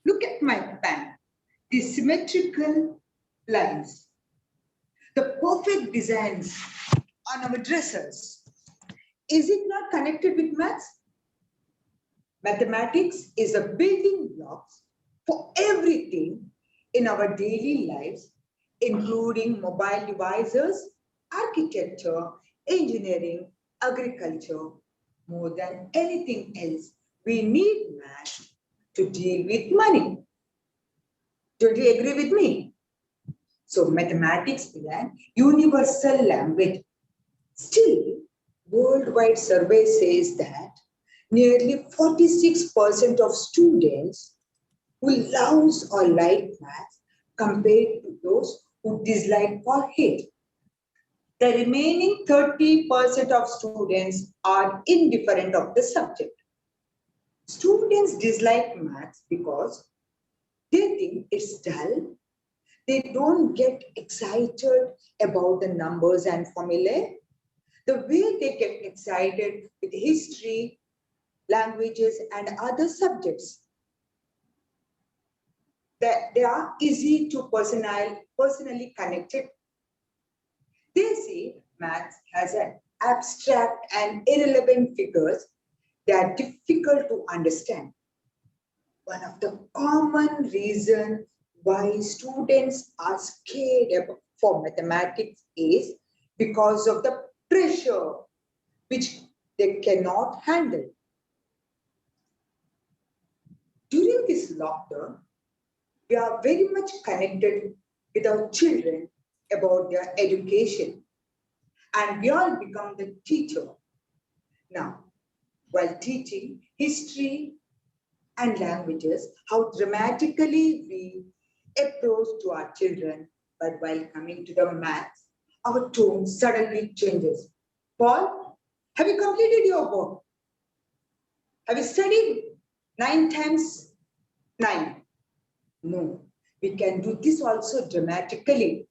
Look at my pen, the symmetrical lines, the perfect designs on our dressers. Is it not connected with maths? Mathematics is a building blocks for everything in our daily lives, including mobile devices, architecture, engineering, agriculture. More than anything else, we need math to deal with money. Don't you agree with me? So mathematics is an universal language. Still, worldwide survey says that nearly 46% of students who loves or like maths compared to those who dislike or hate. The remaining 30% of students are indifferent of the subject. Students dislike maths because they think it's dull. They don't get excited about the numbers and formulae. The way they get excited with history, languages, and other subjects. That they are easy to personally connected. They see maths has an abstract and irrelevant figures that are difficult to understand. One of the common reasons why students are scared for mathematics is because of the pressure which they cannot handle. During this lockdown, we are very much connected with our children about their education, and we all become the teacher. Now, while teaching history and languages, how dramatically we approach to our children, but while coming to the maths, our tone suddenly changes. Paul, have you completed your work? Have you studied 9 times 9? No, we can do this also dramatically.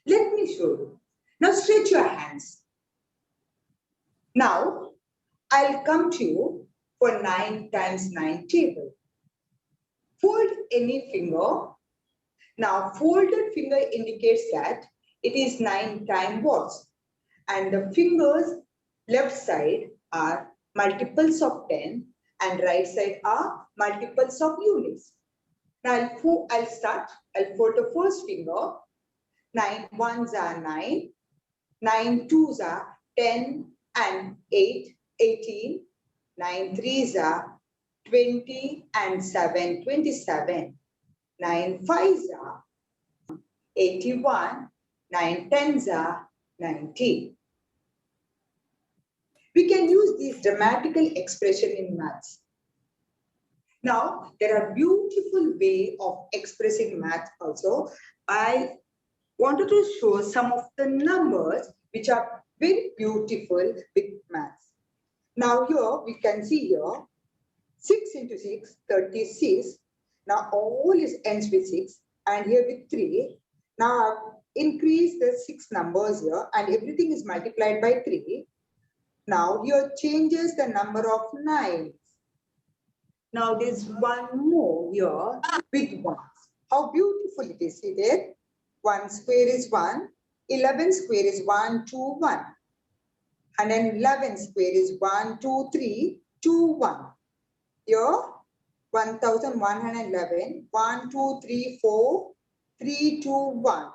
Let me show you. Now stretch your hands. Now, I'll come to you for 9 times 9 table. Fold any finger. Now, folded finger indicates that it is 9 times what? And the fingers left side are multiples of 10 and right side are multiples of units. Now, I'll start. I'll fold the first finger. 9 ones are 9. 9 twos are 10 and 8, 18. 9 threes are 20 and 7, 27. 9 fives are 81. 9 tens are 90. We can use these grammatical expression in maths. Now, there are beautiful way of expressing maths also. I wanted to show some of the numbers which are very beautiful with maths. Now here we can see here 6 into 6, 36. Now all is ends with 6 and here with 3. Now increase the 6 numbers here and everything is multiplied by 3. Now here changes the number of 9. Now there's one more here with 1. How beautiful it is. See there? 1 square is 1. 11 square is 1, 2, 1. 111 square is 1, 2, 3, 2, 1. Here, 1111, 1, 2, 3, 4, 3, 2, 1.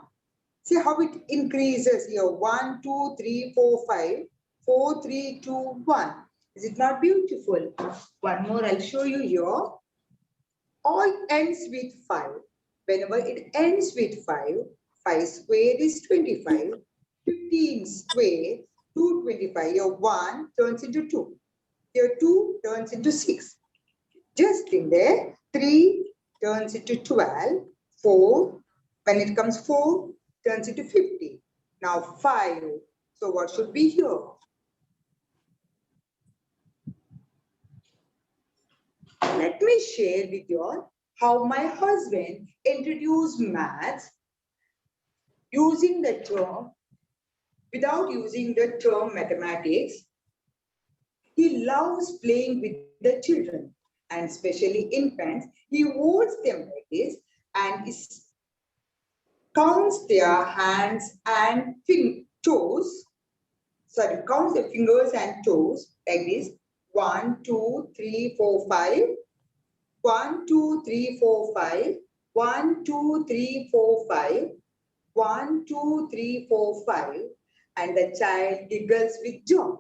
See how it increases here. 1, 2, 3, 4, 5, 4, 3, 2, 1. Is it not beautiful? One more I'll show you here. All ends with 5. Whenever it ends with 5, 5 square is 25. 15 square, 225. Here 1 turns into 2. Here 2 turns into 6. Just in there, 3 turns into 12. 4, when it comes 4, turns into 50. Now 5. So what should be here? Let me share with you all how my husband introduced maths using the term, without using the term mathematics. He loves playing with the children and especially infants. He holds them like this and counts their hands and toes. Sorry, counts the fingers and toes like this. 1, 2, 3, 4, 5. 1, 2, 3, 4, 5. 1, 2, 3, 4, 5. 1, 2, 3, 4, 5. And the child giggles with joy.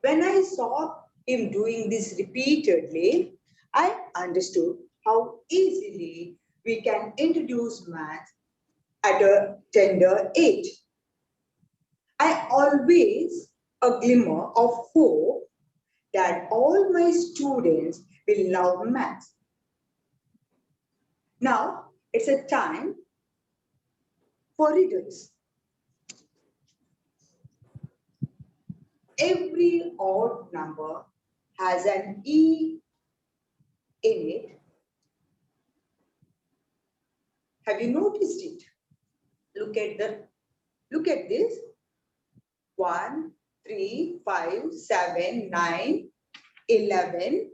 When I saw him doing this repeatedly, I understood how easily we can introduce maths at a tender age. I always a glimmer of hope that all my students will love maths. Now it's a time for riddles. Every odd number has an E in it. Have you noticed it? Look at this. 1, 3, 5, 7, 9, 11,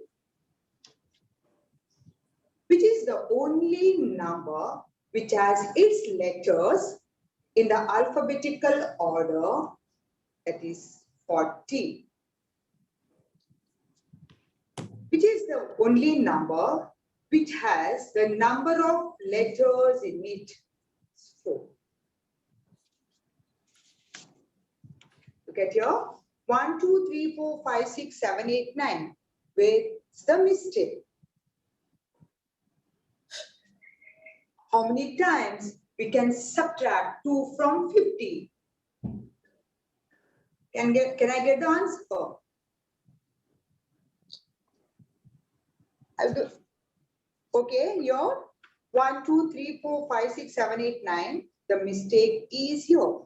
which is the only number which has its letters in the alphabetical order, that is 40. Which is the only number which has the number of letters in it, 4. Look at here. 1, 2, 3, 4, 5, 6, 7, 8, 9. Where's the mistake? How many times we can subtract 2 from 50? Can I get the answer? Okay, here. 1, 2, 3, 4, 5, 6, 7, 8, 9. The mistake is here.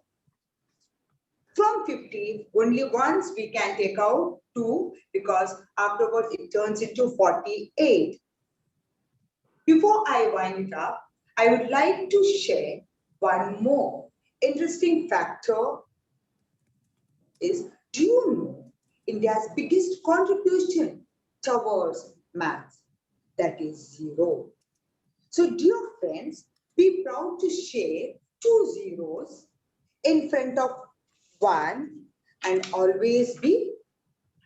From 50, only once we can take out 2 because afterwards it turns into 48. Before I wind it up, I would like to share one more interesting factor is, do you know India's biggest contribution towards maths? That is 0. So dear friends, be proud to share 2 zeros in front of 1 and always be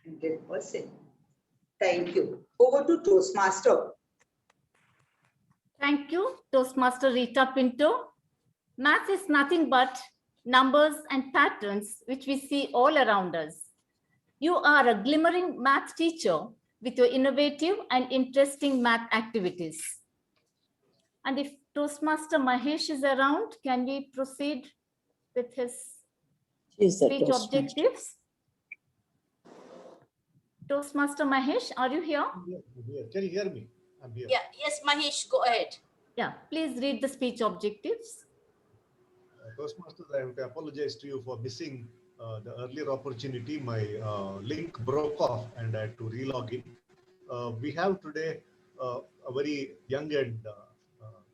100%. Thank you. Over to Toastmaster. Thank you, Toastmaster Rita Pinto. Maths is nothing but numbers and patterns which we see all around us. You are a glimmering math teacher with your innovative and interesting math activities. And if Toastmaster Mahesh is around, can we proceed with his speech objectives? Toastmaster Mahesh, are you here? Can you hear me? I'm here. Yeah, yes, Mahesh, go ahead. Yeah, please read the speech objectives. Toastmasters, I have to apologize to you for missing the earlier opportunity. My link broke off and I had to relog in. We have today a very young and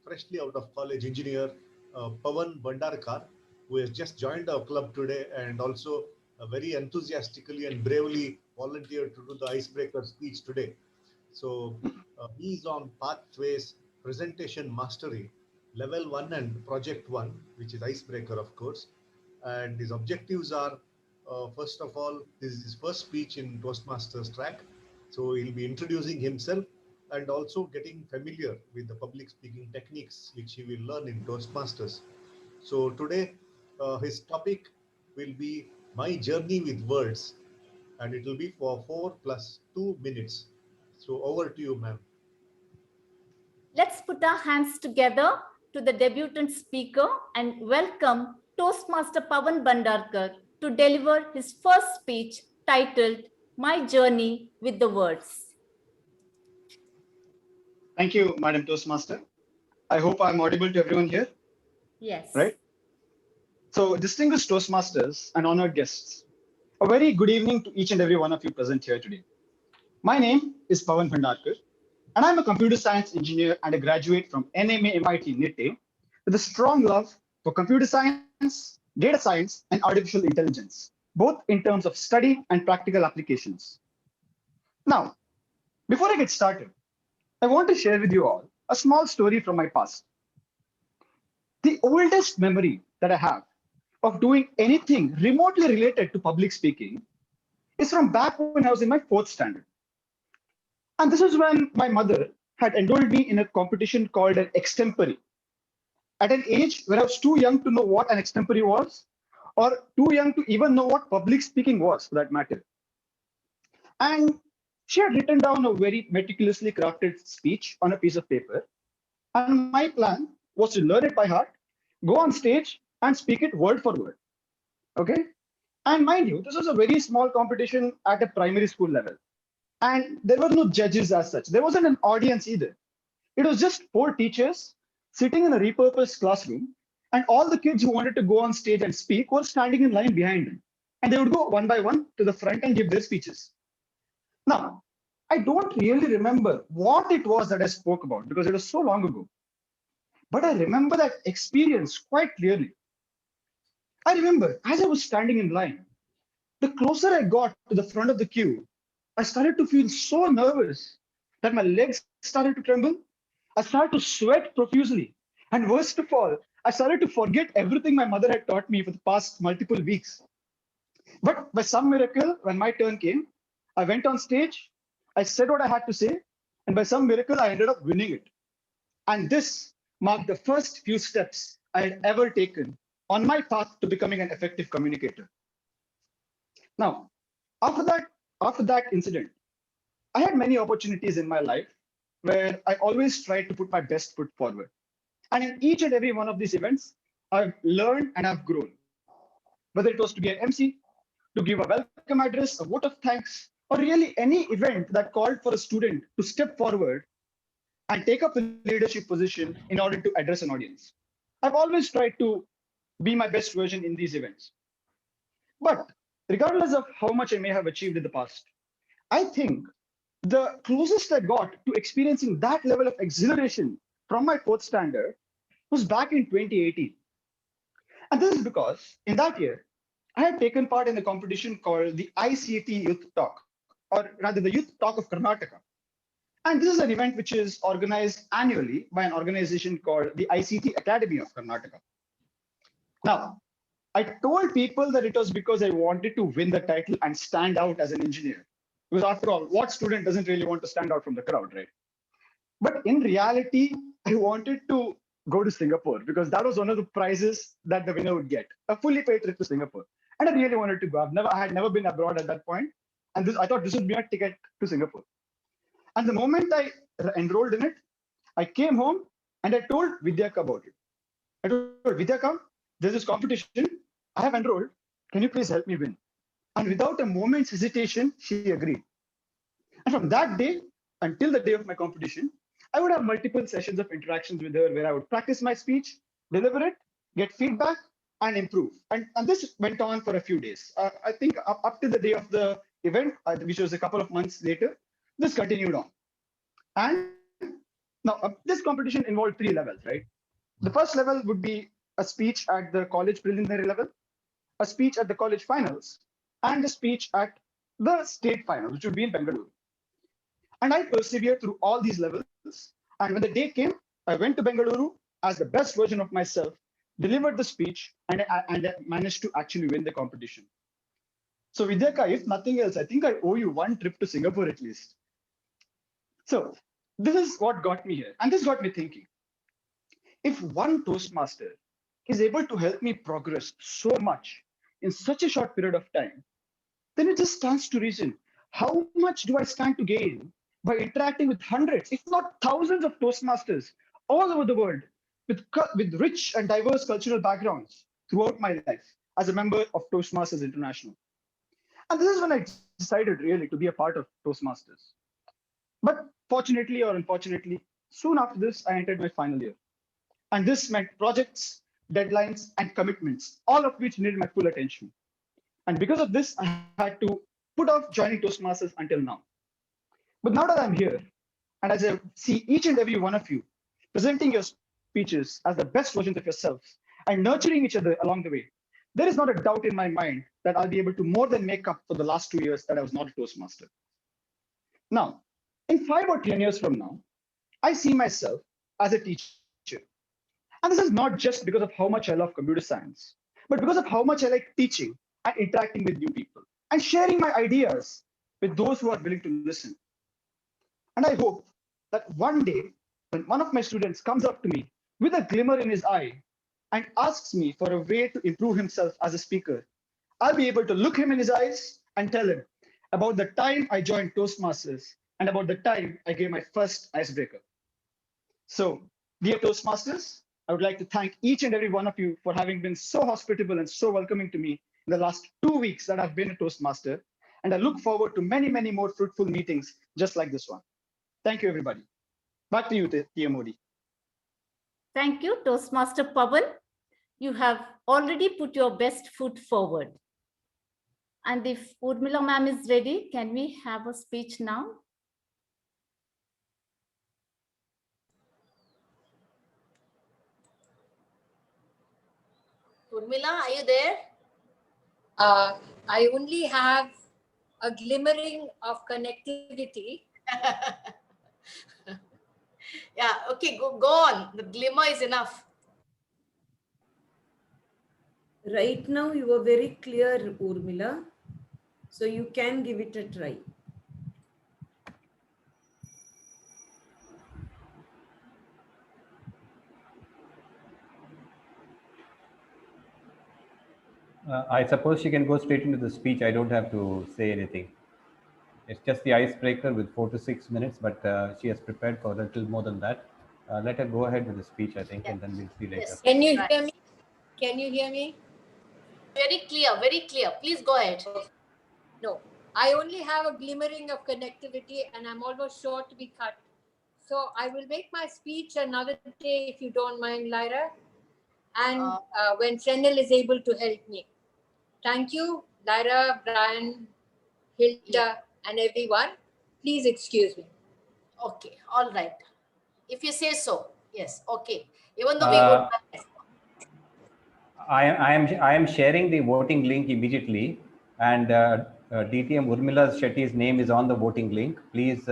freshly out of college engineer, Pavan Bhandarkar, who has just joined our club today and also very enthusiastically and bravely volunteered to do the icebreaker speech today. So he's on Pathways Presentation Mastery, Level 1 and Project 1, which is icebreaker, of course. And his objectives are, first of all, this is his first speech in Toastmasters track. So he'll be introducing himself and also getting familiar with the public speaking techniques, which he will learn in Toastmasters. So today, his topic will be My Journey with Words, and it will be for 4 + 2 minutes. So over to you, ma'am. Let's put our hands together to the debutant speaker and welcome Toastmaster Pavan Bhandarkar to deliver his first speech titled My Journey with the Words. Thank you, Madam Toastmaster. I hope I'm audible to everyone here. Yes. Right? So, distinguished Toastmasters and honored guests, a very good evening to each and every one of you present here today. My name is Pavan Bhandarkar, and I'm a computer science engineer and a graduate from NMA MIT NITE with a strong love for computer science, data science, and artificial intelligence, both in terms of study and practical applications. Now, before I get started, I want to share with you all a small story from my past. The oldest memory that I have of doing anything remotely related to public speaking is from back when I was in my 4th standard. And this is when my mother had enrolled me in a competition called an extempore, at an age where I was too young to know what an extempore was, or too young to even know what public speaking was, for that matter. And she had written down a very meticulously crafted speech on a piece of paper. And my plan was to learn it by heart, go on stage and speak it word for word. Okay. And mind you, this was a very small competition at a primary school level. And there were no judges as such. There wasn't an audience either. It was just 4 teachers sitting in a repurposed classroom, and all the kids who wanted to go on stage and speak were standing in line behind them. And they would go one by one to the front and give their speeches. Now, I don't really remember what it was that I spoke about because it was so long ago. But I remember that experience quite clearly. I remember as I was standing in line, the closer I got to the front of the queue, I started to feel so nervous that my legs started to tremble. I started to sweat profusely. And worst of all, I started to forget everything my mother had taught me for the past multiple weeks. But by some miracle, when my turn came, I went on stage, I said what I had to say, and by some miracle, I ended up winning it. And this marked the first few steps I had ever taken on my path to becoming an effective communicator. Now, after that incident, I had many opportunities in my life where I always tried to put my best foot forward. And in each and every one of these events, I've learned and I've grown. Whether it was to be an MC, to give a welcome address, a vote of thanks, or really any event that called for a student to step forward and take up the leadership position in order to address an audience. I've always tried to be my best version in these events. But regardless of how much I may have achieved in the past, I think the closest I got to experiencing that level of exhilaration from my 4th standard was back in 2018. And this is because in that year, I had taken part in a competition called the ICT Youth Talk, or rather the Youth Talk of Karnataka. And this is an event which is organized annually by an organization called the ICT Academy of Karnataka. Now, I told people that it was because I wanted to win the title and stand out as an engineer. Because after all, what student doesn't really want to stand out from the crowd, right? But in reality, I wanted to go to Singapore because that was one of the prizes that the winner would get, a fully paid trip to Singapore. And I really wanted to go. I had never been abroad at that point. And I thought this would be a ticket to Singapore. And the moment I enrolled in it, I came home and I told Vidya about it. I told Vidya, come, there's this competition. I have enrolled. Can you please help me win? And without a moment's hesitation, she agreed. And from that day until the day of my competition, I would have multiple sessions of interactions with her where I would practice my speech, deliver it, get feedback, and improve. And this went on for a few days. I think up to the day of the event, which was a couple of months later, this continued on. And now this competition involved 3 levels, right? The first level would be a speech at the college preliminary level, a speech at the college finals, and a speech at the state finals, which would be in Bengaluru. And I persevered through all these levels. And when the day came, I went to Bengaluru as the best version of myself, delivered the speech, and I managed to actually win the competition. So Vidyaka, if nothing else, I think I owe you one trip to Singapore at least. So this is what got me here. And this got me thinking. If one Toastmaster is able to help me progress so much in such a short period of time, then it just stands to reason. How much do I stand to gain by interacting with hundreds, if not thousands of Toastmasters all over the world with rich and diverse cultural backgrounds throughout my life as a member of Toastmasters International? And this is when I decided really to be a part of Toastmasters. But fortunately or unfortunately, soon after this, I entered my final year. And this meant projects, deadlines, and commitments, all of which needed my full attention. And because of this, I had to put off joining Toastmasters until now. But now that I'm here, and as I see each and every one of you presenting your speeches as the best versions of yourselves and nurturing each other along the way, there is not a doubt in my mind that I'll be able to more than make up for the last 2 years that I was not a Toastmaster. Now, in 5 or 10 years from now, I see myself as a teacher. And this is not just because of how much I love computer science, but because of how much I like teaching and interacting with new people and sharing my ideas with those who are willing to listen. And I hope that one day, when one of my students comes up to me with a glimmer in his eye and asks me for a way to improve himself as a speaker, I'll be able to look him in his eyes and tell him about the time I joined Toastmasters and about the time I gave my first icebreaker. So Dear Toastmasters, I would like to thank each and every one of you for having been so hospitable and so welcoming to me in the last 2 weeks that I've been a Toastmaster. And I look forward to many, many more fruitful meetings just like this one. Thank you, everybody. Back to you, TMOD. Thank you, Toastmaster Pawan. You have already put your best foot forward. And if Urmila ma'am is ready, can we have a speech now? Urmila, are you there? I only have a glimmering of connectivity. Yeah, okay, go on. The glimmer is enough. Right now, you are very clear, Urmila. So you can give it a try. I suppose she can go straight into the speech. I don't have to say anything. It's just the icebreaker with 4 to 6 minutes, but she has prepared for a little more than that. Let her go ahead with the speech, I think, and then we'll see later. Yes. Can you hear me? Can you hear me? Very clear, very clear. Please go ahead. No, I only have a glimmering of connectivity and I'm almost sure to be cut. So I will make my speech another day if you don't mind, Lyra. And when Fernandes is able to help me. Thank you, Lyra, Brian, Hilda, and everyone. Please excuse me. Okay, all right. If you say so, yes, okay. Even though we would. I am sharing the voting link immediately, and DTM Urmila Shetty's name is on the voting link. Please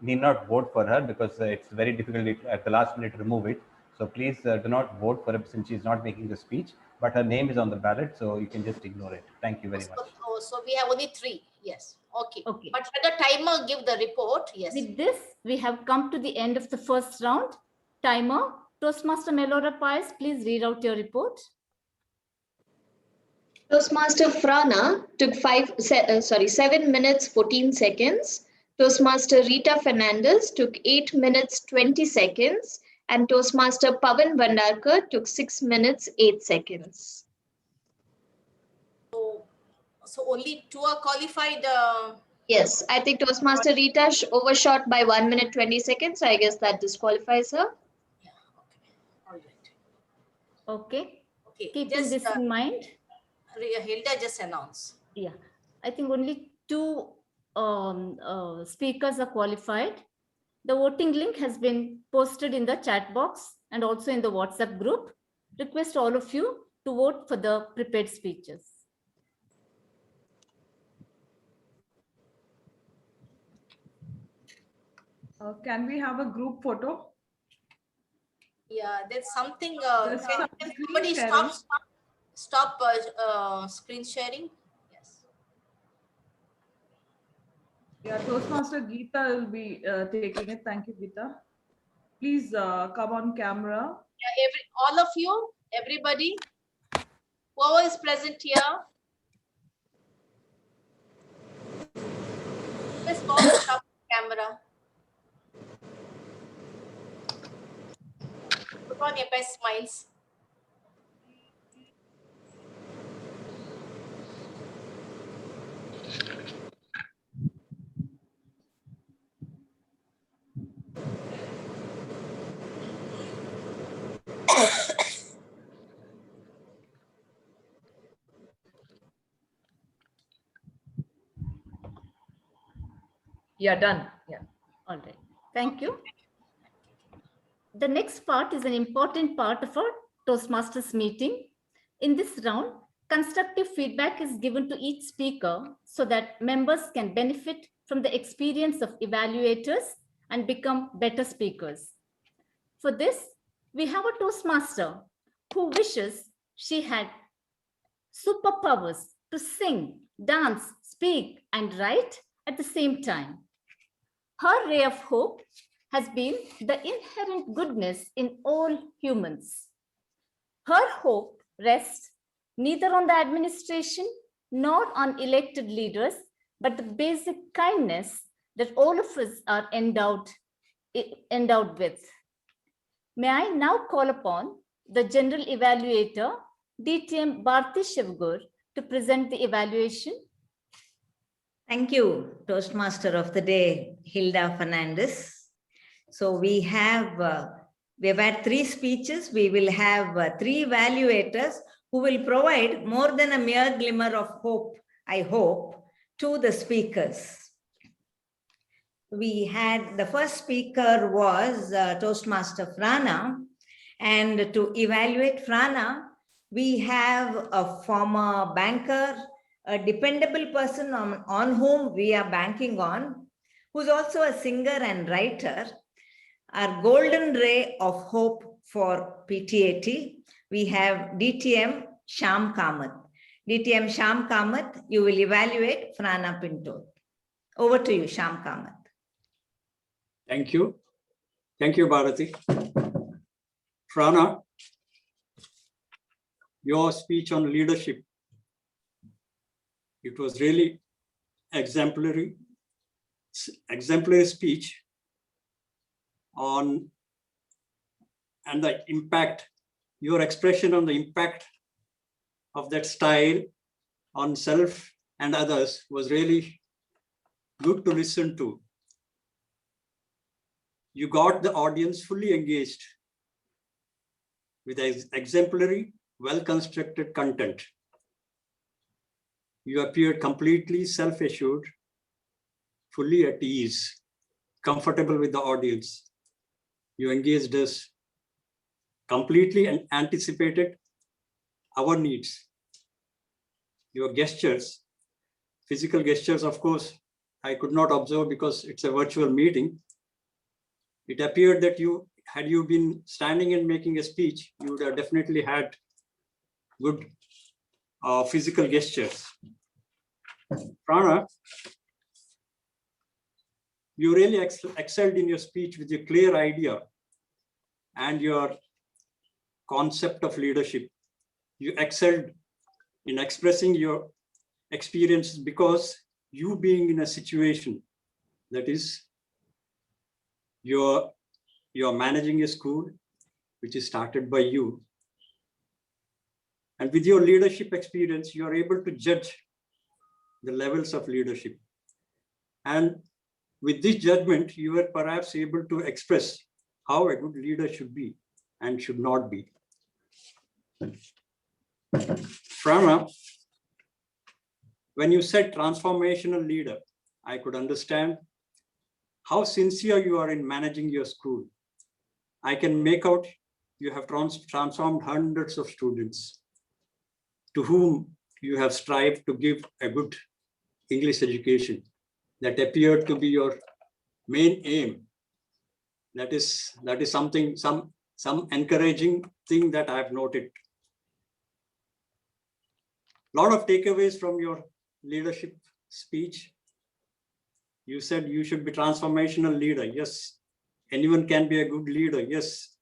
need not vote for her because it's very difficult at the last minute to remove it. So please do not vote for her since she's not making the speech, but her name is on the ballot, so you can just ignore it. Thank you very much. So we have only 3. Yes. Okay. Okay. But let the timer give the report. Yes. With this, we have come to the end of the first round. Timer, Toastmaster Melora Pies, please read out your report. Toastmaster Frana took 7 minutes 14 seconds. Toastmaster Rita Fernandes took 8 minutes 20 seconds. And Toastmaster Pawan Bhandarkar took 6 minutes 8 seconds. So only 2 are qualified. Yes, I think Toastmaster Rita overshot by 1 minute 20 seconds. So I guess that disqualifies her. Yeah, okay. All right. Okay. Okay. Keeping Just, this in mind. Hilda just announced. Yeah, I think only 2 speakers are qualified. The voting link has been posted in the chat box and also in the WhatsApp group. Request all of you to vote for the prepared speeches. Can we have a group photo? Yeah, there's something. There's Can some somebody screen sharing. stop screen sharing? Yes. Yeah, Toastmaster Geeta will be taking it. Thank you, Geeta. Please come on camera. Yeah, all of you, everybody, whoever is present here, just go to stop camera. Put on your best smiles. Yeah, done. Yeah. All right. Thank you. The next part is an important part of our Toastmasters meeting. In this round, constructive feedback is given to each speaker so that members can benefit from the experience of evaluators and become better speakers. For this, we have a Toastmaster who wishes she had superpowers to sing, dance, speak, and write at the same time. Her ray of hope has been the inherent goodness in all humans. Her hope rests neither on the administration nor on elected leaders, but the basic kindness that all of us are endowed with. May I now call upon the General Evaluator, DTM Bharti Shivgur, to present the evaluation. Thank you, Toastmaster of the Day, Hilda Fernandes. So we have we've had 3 speeches. We will have 3 evaluators who will provide more than a mere glimmer of hope, I hope, to the speakers. We had the first speaker was Toastmaster Frana, and to evaluate Frana, we have a former banker, a dependable person on whom we are banking on, who's also a singer and writer, our golden ray of hope for PTAT. We have DTM Sham Kamath. DTM Sham Kamath, you will evaluate Frana Pinto. Over to you, Sham Kamath. Thank you. Thank you, Bharati. Frana, your speech on leadership, it was really exemplary speech on, and the impact, your expression on the impact of that style on self and others was really good to listen to. You got the audience fully engaged with exemplary, well-constructed content. You appeared completely self-assured, fully at ease, comfortable with the audience. You engaged us completely and anticipated our needs. Your gestures, physical gestures, of course, I could not observe because it's a virtual meeting. It appeared that had you been standing and making a speech, you would have definitely had good physical gestures. Prana, you really excelled in your speech with your clear idea and your concept of leadership. You excelled in expressing your experiences because you being in a situation that is you're managing a school which is started by you. And with your leadership experience, you are able to judge the levels of leadership. And with this judgment, you are perhaps able to express how a good leader should be and should not be. Frana, when you said transformational leader, I could understand how sincere you are in managing your school. I can make out you have transformed hundreds of students to whom you have strived to give a good English education. That appeared to be your main aim. That is something, some encouraging thing that I have noted. A lot of takeaways from your leadership speech. You said you should be transformational leader. Yes. Anyone can be a good leader. Yes.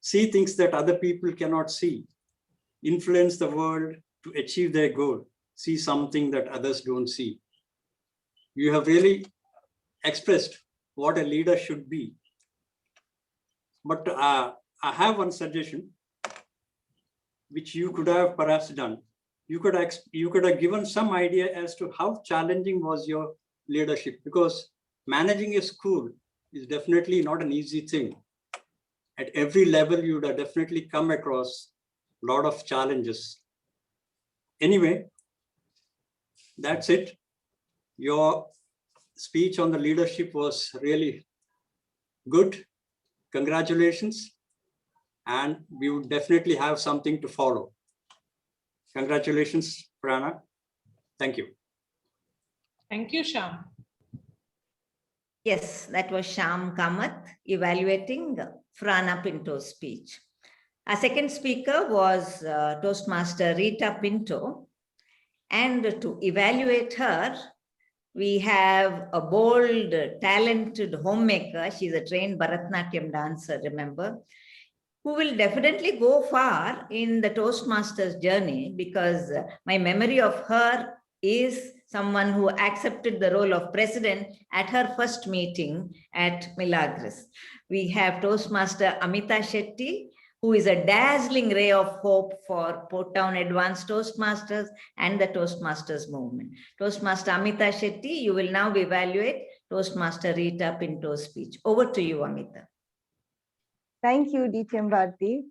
See things that other people cannot see. Influence the world to achieve their goal. See something that others don't see. You have really expressed what a leader should be. But I have one suggestion, which you could have perhaps done. You could have given some idea as to how challenging was your leadership, because managing a school is definitely not an easy thing. At every level, you would have definitely come across a lot of challenges. Anyway, that's it. Your speech on the leadership was really good. Congratulations. And we would definitely have something to follow. Congratulations, Prana. Thank you. Thank you, Sham. Yes, that was Sham Kamath evaluating Frana Pinto's speech. Our second speaker was Toastmaster Rita Pinto. And to evaluate her, we have a bold, talented homemaker. She's a trained Bharatanatyam dancer, remember, who will definitely go far in the Toastmasters journey, because my memory of her is someone who accepted the role of president at her first meeting at Milagres. We have Toastmaster Amita Shetty, who is a dazzling ray of hope for Port Town Advanced Toastmasters and the Toastmasters movement. Toastmaster Amita Shetty, you will now evaluate Toastmaster Rita Pinto's speech. Over to you, Amita. Thank you, DTM Bharti.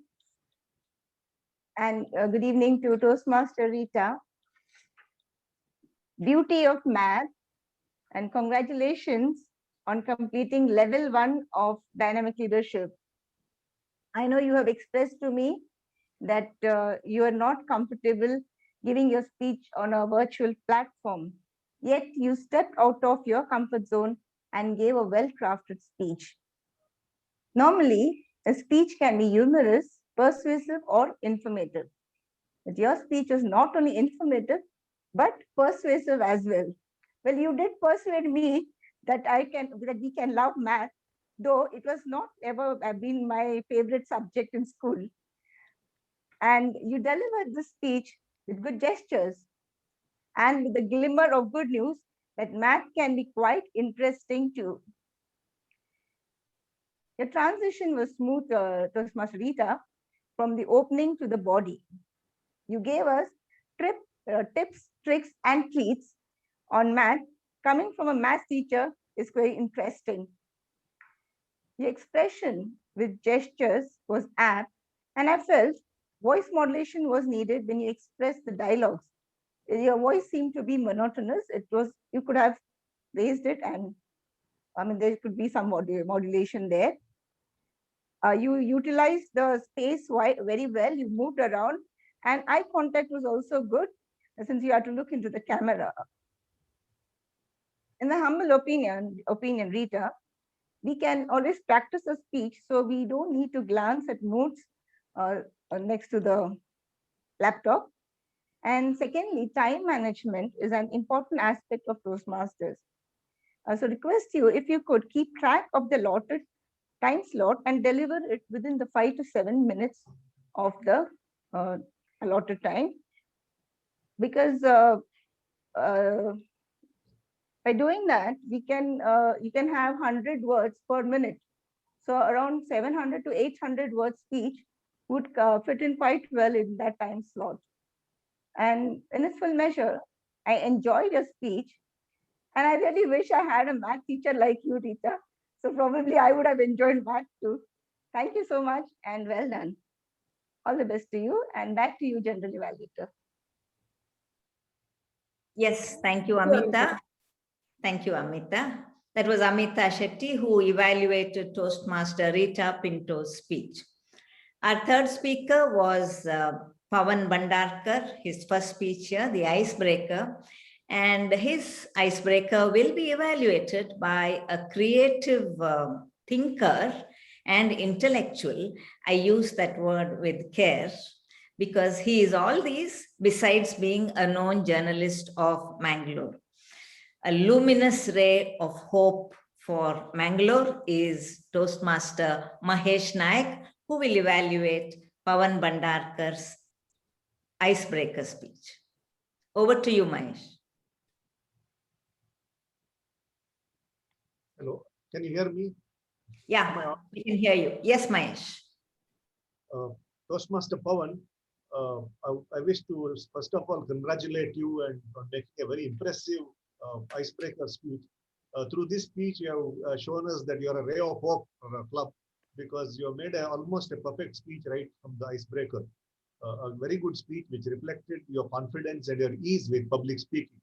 And good evening to Toastmaster Rita. Beauty of math, and congratulations on completing level 1 of dynamic leadership. I know you have expressed to me that you are not comfortable giving your speech on a virtual platform, yet you stepped out of your comfort zone and gave a well-crafted speech. Normally, a speech can be humorous, persuasive, or informative. But your speech was not only informative, but persuasive as well. Well, you did persuade me that we can love math, though it was not ever been my favorite subject in school. And you delivered the speech with good gestures and with the glimmer of good news that math can be quite interesting too. Your transition was smooth, Toastmaster Rita, from the opening to the body. You gave us tips, tricks, and treats on math. Coming from a math teacher is very interesting. The expression with gestures was apt, and I felt voice modulation was needed when you expressed the dialogues. Your voice seemed to be monotonous. You could have raised it, and there could be some modulation there. You utilized the space very well. You moved around, and eye contact was also good, since you had to look into the camera. In the humble opinion, Rita, we can always practice a speech, so we don't need to glance at notes next to the laptop. And secondly, time management is an important aspect of Toastmasters. So request you, if you could keep track of the allotted time slot and deliver it within the 5 to 7 minutes of the allotted time, because by doing that, you can have 100 words per minute. So around 700 to 800 word speech would fit in quite well in that time slot. And in its full measure, I enjoyed your speech, and I really wish I had a math teacher like you, Rita. So probably I would have enjoyed math too. Thank you so much, and well done. All the best to you, and back to you, General Evaluator. Yes, thank you, Amita. Thank you, Amita. That was Amita Shetty, who evaluated Toastmaster Rita Pinto's speech. Our third speaker was Pavan Bhandarkar, his first speech here, the icebreaker. And his icebreaker will be evaluated by a creative thinker and intellectual. I use that word with care, because he is all these besides being a known journalist of Mangalore. A luminous ray of hope for Mangalore is Toastmaster Mahesh Naik, who will evaluate Pavan Bhandarkar's icebreaker speech. Over to you, Mahesh. Hello, can you hear me? Yeah, we can hear you. Yes, Mahesh. Toastmaster Pavan, I wish to first of all congratulate you and on making a very impressive icebreaker speech. Through this speech, you have shown us that you are a ray of hope for our club, because you have made almost a perfect speech right from the icebreaker. A very good speech which reflected your confidence and your ease with public speaking.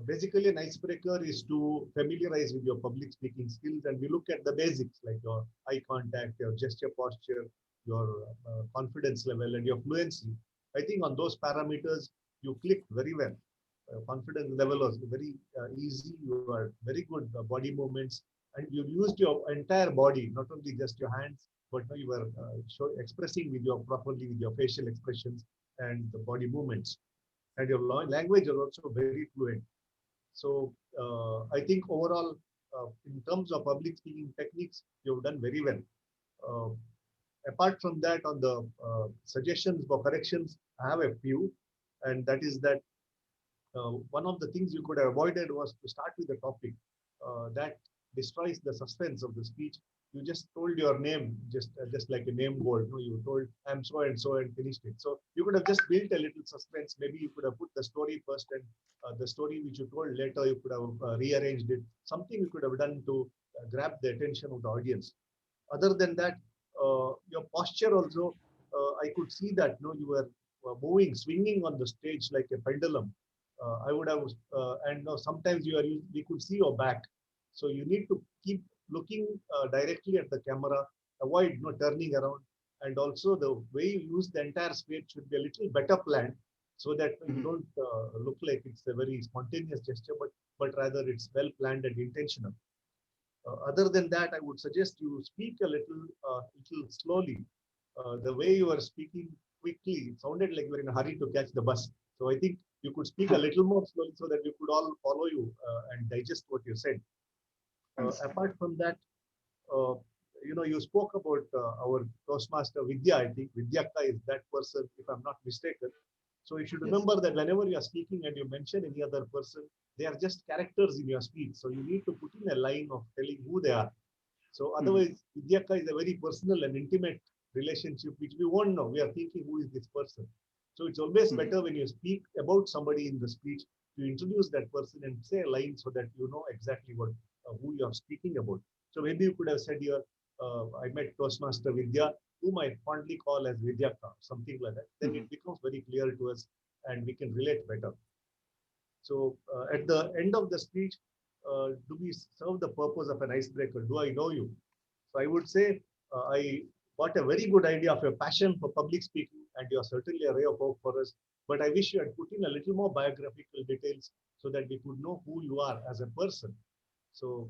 Basically, an icebreaker is to familiarize with your public speaking skills, and we look at the basics like your eye contact, your gesture posture, your confidence level, and your fluency. I think on those parameters, you clicked very well. Confidence level was very easy. You are very good body movements, and you used your entire body, not only just your hands, but you were expressing properly with your facial expressions and the body movements. And your language is also very fluent. So I think overall, in terms of public speaking techniques, you've done very well. Apart from that, on the suggestions for corrections, I have a few, and that is that one of the things you could have avoided was to start with the topic that destroys the suspense of the speech. You just told your name, just like a name board. No, you told I'm so and so and finished it. So you could have just built a little suspense. Maybe you could have put the story first and the story which you told later, you could have rearranged it. Something you could have done to grab the attention of the audience. Other than that, your posture also, I could see that you were moving, swinging on the stage like a pendulum. I would have, and sometimes we could see your back. So you need to keep looking directly at the camera, avoid turning around, and also the way you use the entire space should be a little better planned, so that you don't look like it's a very spontaneous gesture, but rather it's well planned and intentional. Other than that, I would suggest you speak a little slowly. The way you are speaking quickly, it sounded like you were in a hurry to catch the bus. So I think you could speak a little more slowly so that we could all follow you and digest what you said. Apart from that, you spoke about our Toastmaster Vidya. I think Vidyaka is that person, if I'm not mistaken. So you should remember that whenever you are speaking and you mention any other person, they are just characters in your speech. So you need to put in a line of telling who they are. So otherwise, Vidyaka is a very personal and intimate relationship, which we won't know. We are thinking, who is this person? So it's always better when you speak about somebody in the speech to introduce that person and say a line so that you know exactly what who you are speaking about. So maybe you could have said here, I met Toastmaster Vidya, whom I fondly call as Vidyaka, something like that. Then it becomes very clear to us and we can relate better. So at the end of the speech, do we serve the purpose of an icebreaker? Do I know you? So I would say I got a very good idea of your passion for public speaking, and you're certainly a ray of hope for us. But I wish you had put in a little more biographical details so that we could know who you are as a person. So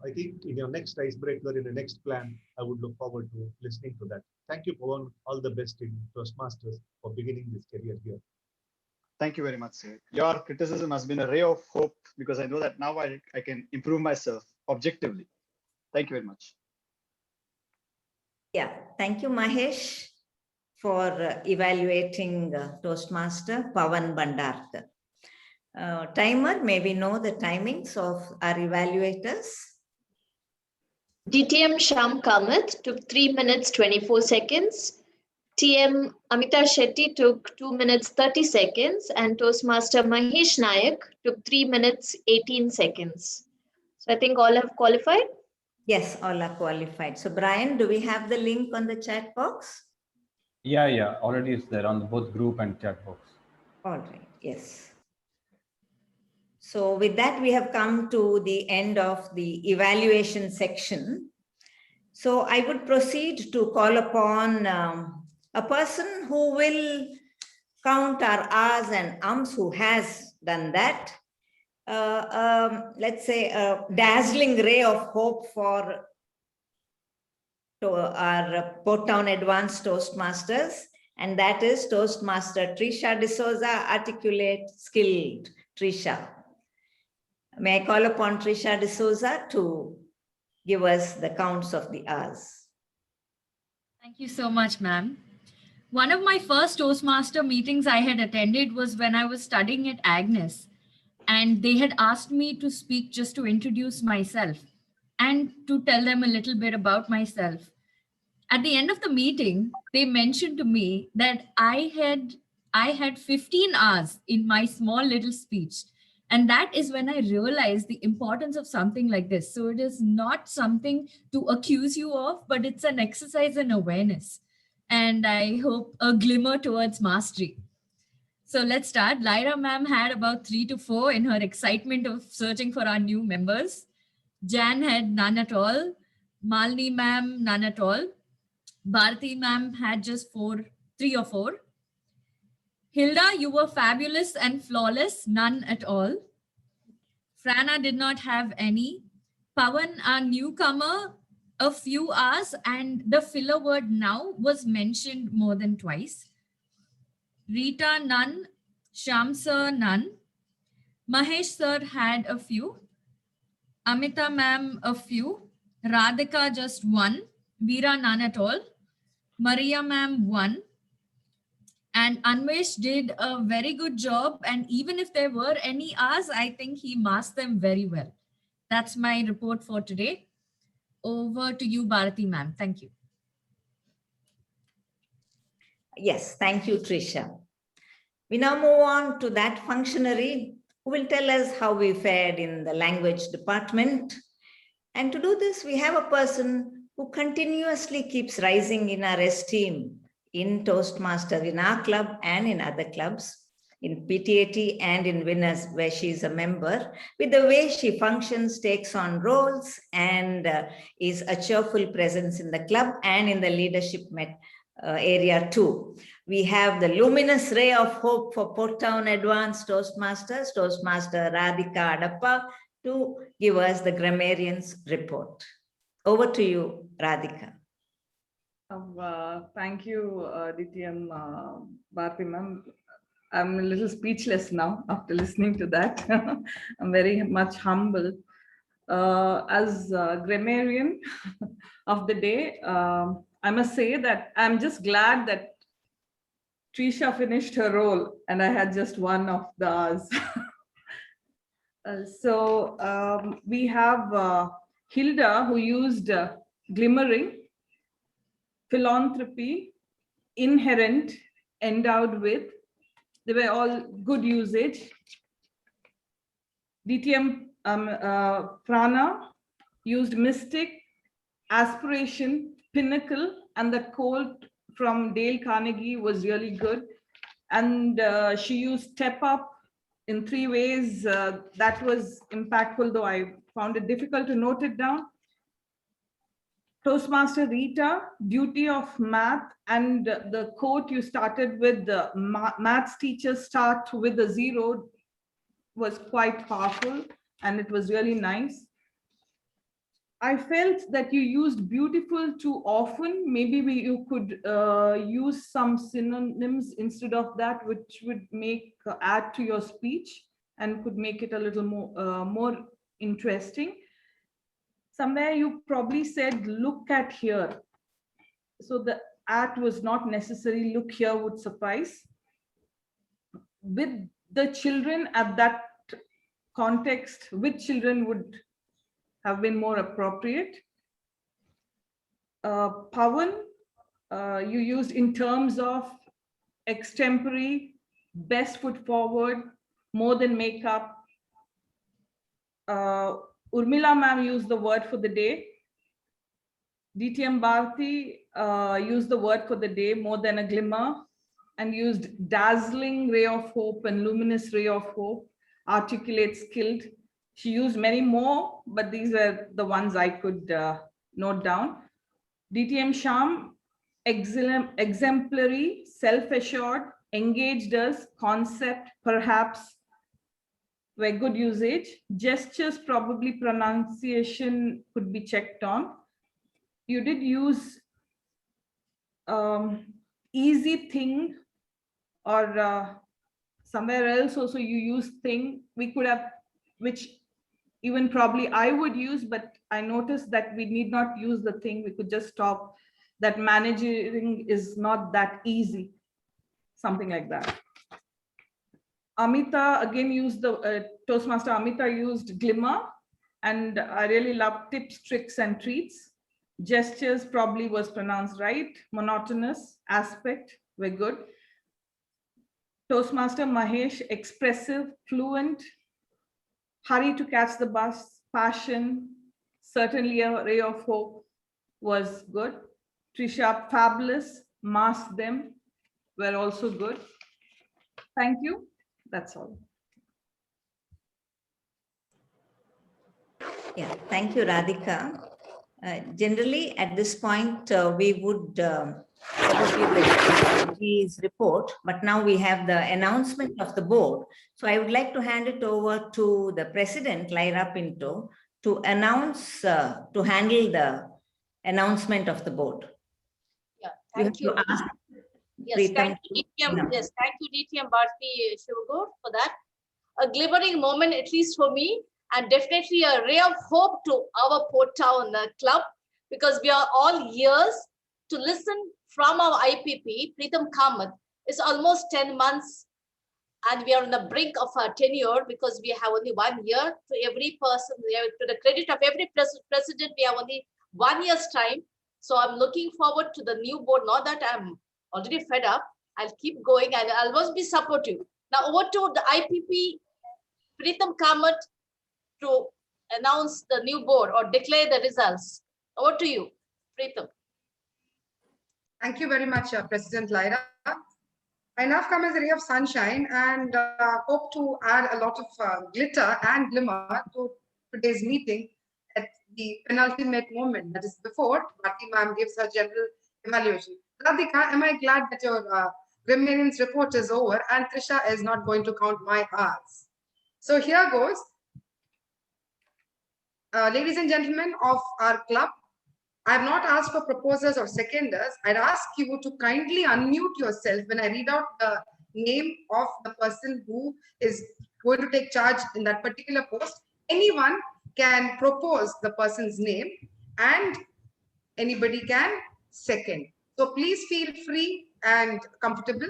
I think in your next icebreaker, in the next plan, I would look forward to listening to that. Thank you, Pawan. All the best in Toastmasters for beginning this career here. Thank you very much, sir. Your criticism has been a ray of hope because I know that now I can improve myself objectively. Thank you very much. Yeah, thank you, Mahesh, for evaluating Toastmaster Pawan Bandarkar. Timer, may we know the timings of our evaluators? DTM Sham Kamath took 3 minutes 24 seconds. TM Amita Shetty took 2 minutes 30 seconds, and Toastmaster Mahesh Nayak took 3 minutes 18 seconds. So I think all have qualified? Yes, all are qualified. So Brian, do we have the link on the chat box? Yeah, already it's there on both group and chat box. All right, yes. So with that, we have come to the end of the evaluation section. So I would proceed to call upon a person who will count our ahs and ums, who has done that. Let's say a dazzling ray of hope for our Port Town Advanced Toastmasters, and that is Toastmaster Trisha D'Souza, articulate, skilled Trisha. May I call upon Trisha D'Souza to give us the counts of the hours. Thank you so much, ma'am. One of my first Toastmaster meetings I had attended was when I was studying at Agnes, and they had asked me to speak just to introduce myself and to tell them a little bit about myself. At the end of the meeting, they mentioned to me that I had 15 hours in my small little speech. And that is when I realized the importance of something like this. So it is not something to accuse you of, but it's an exercise in awareness. And I hope a glimmer towards mastery. So let's start. Lyra ma'am had about 3 to 4 in her excitement of searching for our new members. Jan had none at all. Malini ma'am, none at all. Bharati ma'am had just 3 or 4. Hilda, you were fabulous and flawless, none at all. Frana did not have any. Pawan, our newcomer, a few hours, and the filler word now was mentioned more than twice. Rita, none. Sham sir, none. Mahesh sir had a few. Amita ma'am, a few. Radhika, just 1. Veera, none at all. Maria ma'am, 1. And Anvesh did a very good job. And even if there were any R's, I think he masked them very well. That's my report for today. Over to you, Bharati ma'am. Thank you. Yes, thank you, Trisha. We now move on to that functionary who will tell us how we fared in the language department. And to do this, we have a person who continuously keeps rising in our esteem in Toastmasters, in our club and in other clubs, in PTAT and in Winners, where she is a member, with the way she functions, takes on roles, and is a cheerful presence in the club and in the leadership area too. We have the luminous ray of hope for Port Town Advanced Toastmasters, Toastmaster Radhika Adappa, to give us the grammarian's report. Over to you, Radhika. Thank you, DTM Bharati ma'am. I'm a little speechless now after listening to that. I'm very much humble. As grammarian of the day, I must say that I'm just glad that Trisha finished her role and I had just one of the R's. We have Hilda, who used glimmering, philanthropy, inherent, endowed with. They were all good usage. DTM Prana used mystic, aspiration, pinnacle, and the quote from Dale Carnegie was really good. And she used step up in 3 ways. That was impactful, though I found it difficult to note it down. Toastmaster Rita, duty of math, and the quote you started with, the maths teachers start with a 0, was quite powerful, and it was really nice. I felt that you used beautiful too often. Maybe you could use some synonyms instead of that, which would make add to your speech and could make it a little more interesting. Somewhere you probably said, look at here. So the at was not necessary, look here would suffice. With the children at that context, with children would have been more appropriate. Pawan, you used in terms of extempore, best foot forward, more than makeup. Urmila ma'am used the word for the day. DTM Bharati used the word for the day, more than a glimmer, and used dazzling ray of hope and luminous ray of hope, articulate, skilled. She used many more, but these are the ones I could note down. DTM Sham, exemplary, self-assured, engaged us, concept, perhaps, were good usage. Gestures, probably pronunciation could be checked on. You did use easy thing, or somewhere else also you use thing. We could have, which even probably I would use, but I noticed that we need not use the thing. We could just stop that. Managing is not that easy, something like that. Amita again used the Toastmaster Amita used glimmer, and I really love tips, tricks, and treats. Gestures probably was pronounced right. Monotonous, aspect were good. Toastmaster Mahesh, expressive, fluent, hurry to catch the bus, passion, certainly a ray of hope was good. Trisha, fabulous, mask them were also good. Thank you. That's all. Yeah, thank you, Radhika. Generally, at this point, we would his report, but now we have the announcement of the board. So I would like to hand it over to the president, Lyra Pinto, to announce, to handle the announcement of the board. Yeah, thank you. Yes, thank you, DTM. Yes, thank you, DTM Bharati Shivagur, for that. A glimmering moment, at least for me, and definitely a ray of hope to our Port Town club, because we are all ears to listen from our IPP, Pritam Kamath, It's almost 10 months and we are on the brink of our tenure because we have only 1 year. To every person, to the credit of every president, we have only 1 year's time. So I'm looking forward to the new board. Not that I'm already fed up. I'll keep going and I'll always be supportive. Now over to the IPP, Preetham Kamath, to announce the new board or declare the results. Over to you, Preetham. Thank you very much, President Lyra. I now come as a ray of sunshine and hope to add a lot of glitter and glimmer to today's meeting at the penultimate moment, that is before Bharti ma'am gives her general evaluation. Radhika, am I glad that your Grammarian's report is over and Trisha is not going to count my hours? So here goes. Ladies and gentlemen of our club, I have not asked for proposers or seconders. I'd ask you to kindly unmute yourself when I read out the name of the person who is going to take charge in that particular post. Anyone can propose the person's name and anybody can second. So please feel free and comfortable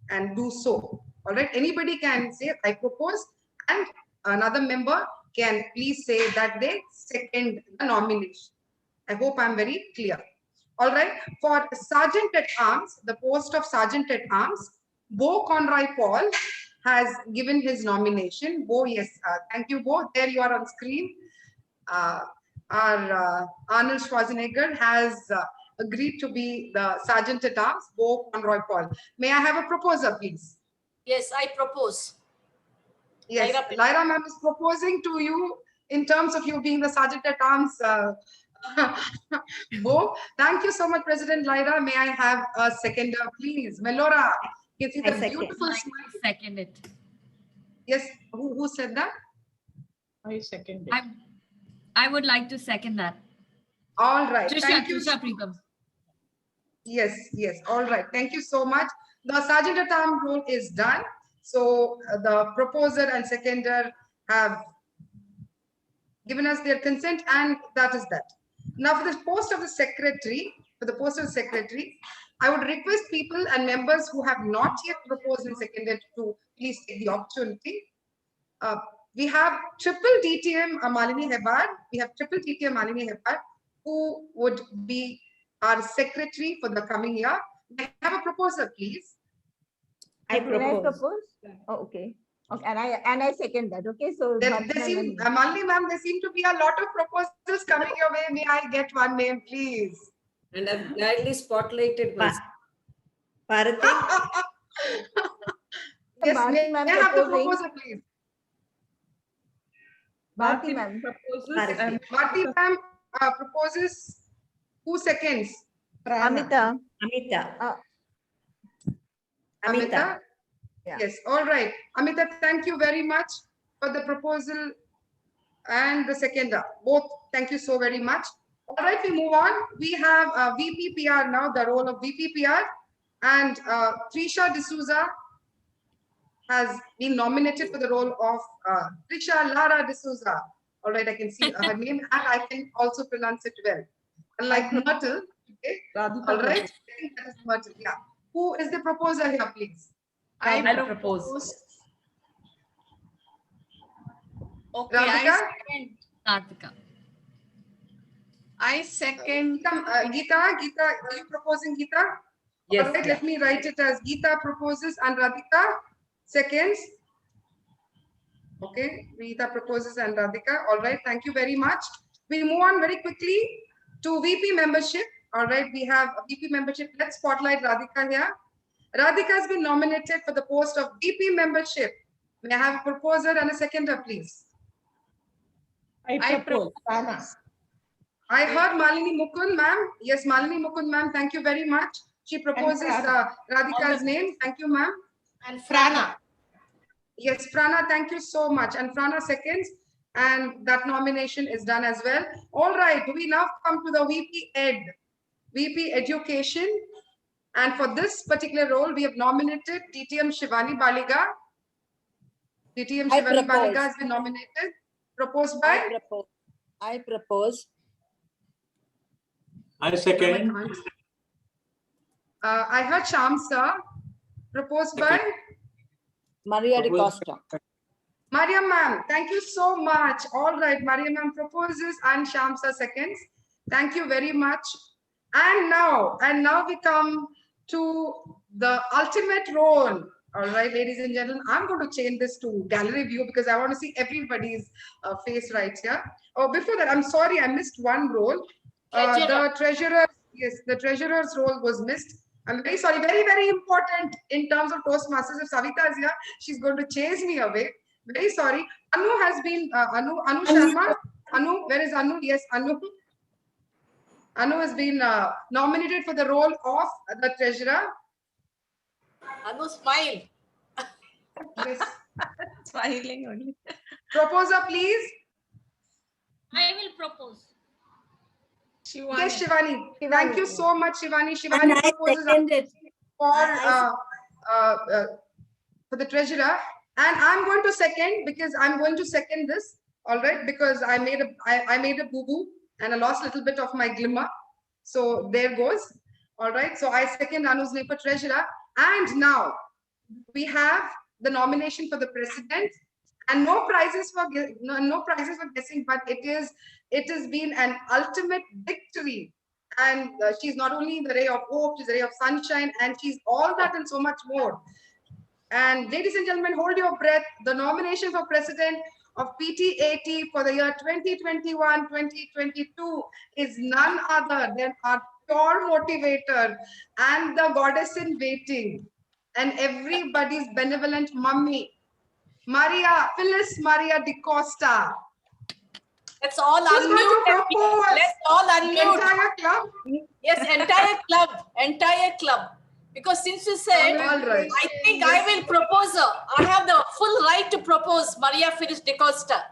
and do so. All right, anybody can say, I propose, and another member can please say that they second the nomination. I hope I'm very clear. All right. For Sergeant at Arms, the post of Sergeant at Arms, Bo Conroy Paul has given his nomination. Bo, yes, thank you, Bo. There you are on screen. Our Arnold Schwarzenegger has agreed to be the Sergeant at Arms, Bo Conroy Paul. May I have a proposer, please? Yes, I propose. Yes, Lyra ma'am is proposing to you in terms of you being the Sergeant at Arms. Bo, thank you so much, President Lyra. May I have a seconder, please? Melora, you see the beautiful smile. Second it. Yes, who said that? I second it. I would like to second that. All right. Trisha, Thank you. Trisha Preetham. Yes, yes. All right. Thank you so much. The Sergeant at Arms role is done. So the proposer and seconder have given us their consent, and that is that. Now, for the post of the secretary, I would request people and members who have not yet proposed and seconded to please take the opportunity. We have triple DTM Malini Hebbar. We have triple DTM Malini Hebbar, who would be our secretary for the coming year. May I have a proposer, please? I propose. Oh, okay. Okay, and I second that. Okay, so Malini ma'am, there seem to be a lot of proposals coming your way. May I get one name, please? And I've gladly spotlighted myself. Yes, may I have the proposer, please? Bharti ma'am proposes. Bharti ma'am proposes. Who seconds? Amita. Amita. Yeah. Yes, all right. Amita, thank you very much for the proposal and the seconder. Both, thank you so very much. All right, we move on. We have VPPR now, the role of VPPR. And Trisha D'Souza has been nominated for the role of Trisha Lara D'Souza. All right, I can see her name and I can also pronounce it well. Unlike Myrtle, okay? All right, I think that is Myrtle, yeah. Who is the proposer here, please? I propose. Okay, Radhika? I second. Geeta, are you proposing Geeta? Yes. All right, let me write it as Geeta proposes and Radhika seconds. Okay, Geeta proposes and Radhika. All right, thank you very much. We move on very quickly to VP membership. All right, we have a VP membership. Let's spotlight Radhika here. Radhika has been nominated for the post of VP membership. May I have a proposer and a seconder, please? I propose. I heard Malini Mukund, ma'am. Yes, Malini Mukund, ma'am. Thank you very much. She proposes Radhika's name. Thank you, ma'am. And Frana. Yes, Frana, thank you so much. And Frana seconds. And that nomination is done as well. All right, we now come to the VP Ed, VP Education. And for this particular role, we have nominated DTM Shivani Baliga. DTM Shivani Baliga has been nominated. Proposed by? I propose. I second. I heard Sham, sir. Proposed by Maria de Costa. Maria ma'am. Thank you so much. All right, Maria ma'am proposes and Shamsa seconds. Thank you very much. And now we come to the ultimate role. All right, ladies and gentlemen, I'm going to change this to gallery view because I want to see everybody's face right here. Oh, before that, I'm sorry, I missed one role. The treasurer, yes, the treasurer's role was missed. I'm very sorry, very, very important in terms of Toastmasters. If Savita is here, she's going to chase me away. Very sorry. Anu has been, Anu Sharma. Anu, where is Anu? Yes, Anu. Anu has been nominated for the role of the treasurer. Anu, smile. Yes. Smiling only. Proposer, please. I will propose. Shivani. Yes, Shivani. Thank you so much, Shivani. Shivani proposes for the treasurer, and I'm going to second because I'm going to second this. All right, because I made a boo boo and I lost a little bit of my glimmer. So there goes. All right. So I second Anu's name for treasurer, and now we have the nomination for the president. And no prizes for guessing, but it has been an ultimate victory. And she's not only the ray of hope, she's a ray of sunshine, and she's all that and so much more. And ladies and gentlemen, hold your breath. The nomination for president of PTAT for the year 2021-2022 is none other than our pure motivator and the goddess in waiting and everybody's benevolent mummy, Phyllis Maria de Costa. Let's all unmute. Let's all unmute. Entire club? Yes, entire club. Because since you said, right. I think I will propose her. I have the full right to propose Maria Phyllis de Costa.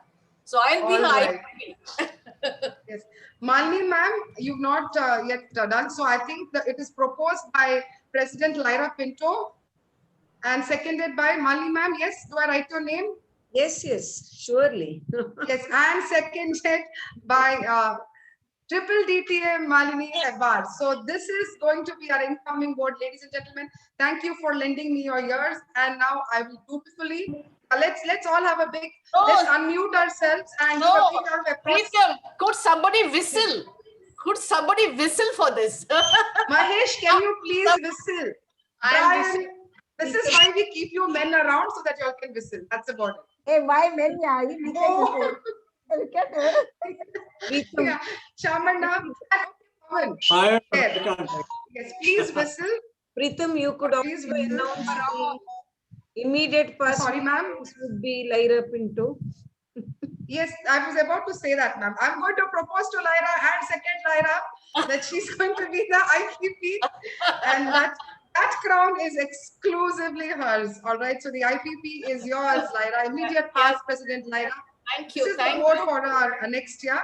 So I'll be her. Right. Yes. Malini ma'am, you've not yet done. So I think that it is proposed by President Lyra Pinto. And seconded by Malini ma'am. Yes, do I write your name? Yes, yes, surely. Yes, and seconded by Triple DTA Malini Hebar. So this is going to be our incoming board, ladies and gentlemen. Thank you for lending me your ears. And now I will dutifully let's all have a big. Let's unmute ourselves and could somebody whistle? Could somebody whistle for this? Mahesh, can you please whistle? Brian, this is why we keep you men around so that you all can whistle. That's about it. Hey, why men? Yeah, Shamanda. Fire. Yes, please whistle. Pritham, you could always announce the immediate person. Sorry, ma'am. This would be Lyra Pinto. Yes, I was about to say that, ma'am. I'm going to propose to Lyra and second Lyra that she's going to be the IPP and that crown is exclusively hers. All right. So the IPP is yours, Lyra. Immediate past President Lyra. Thank you. This is the vote for our next year.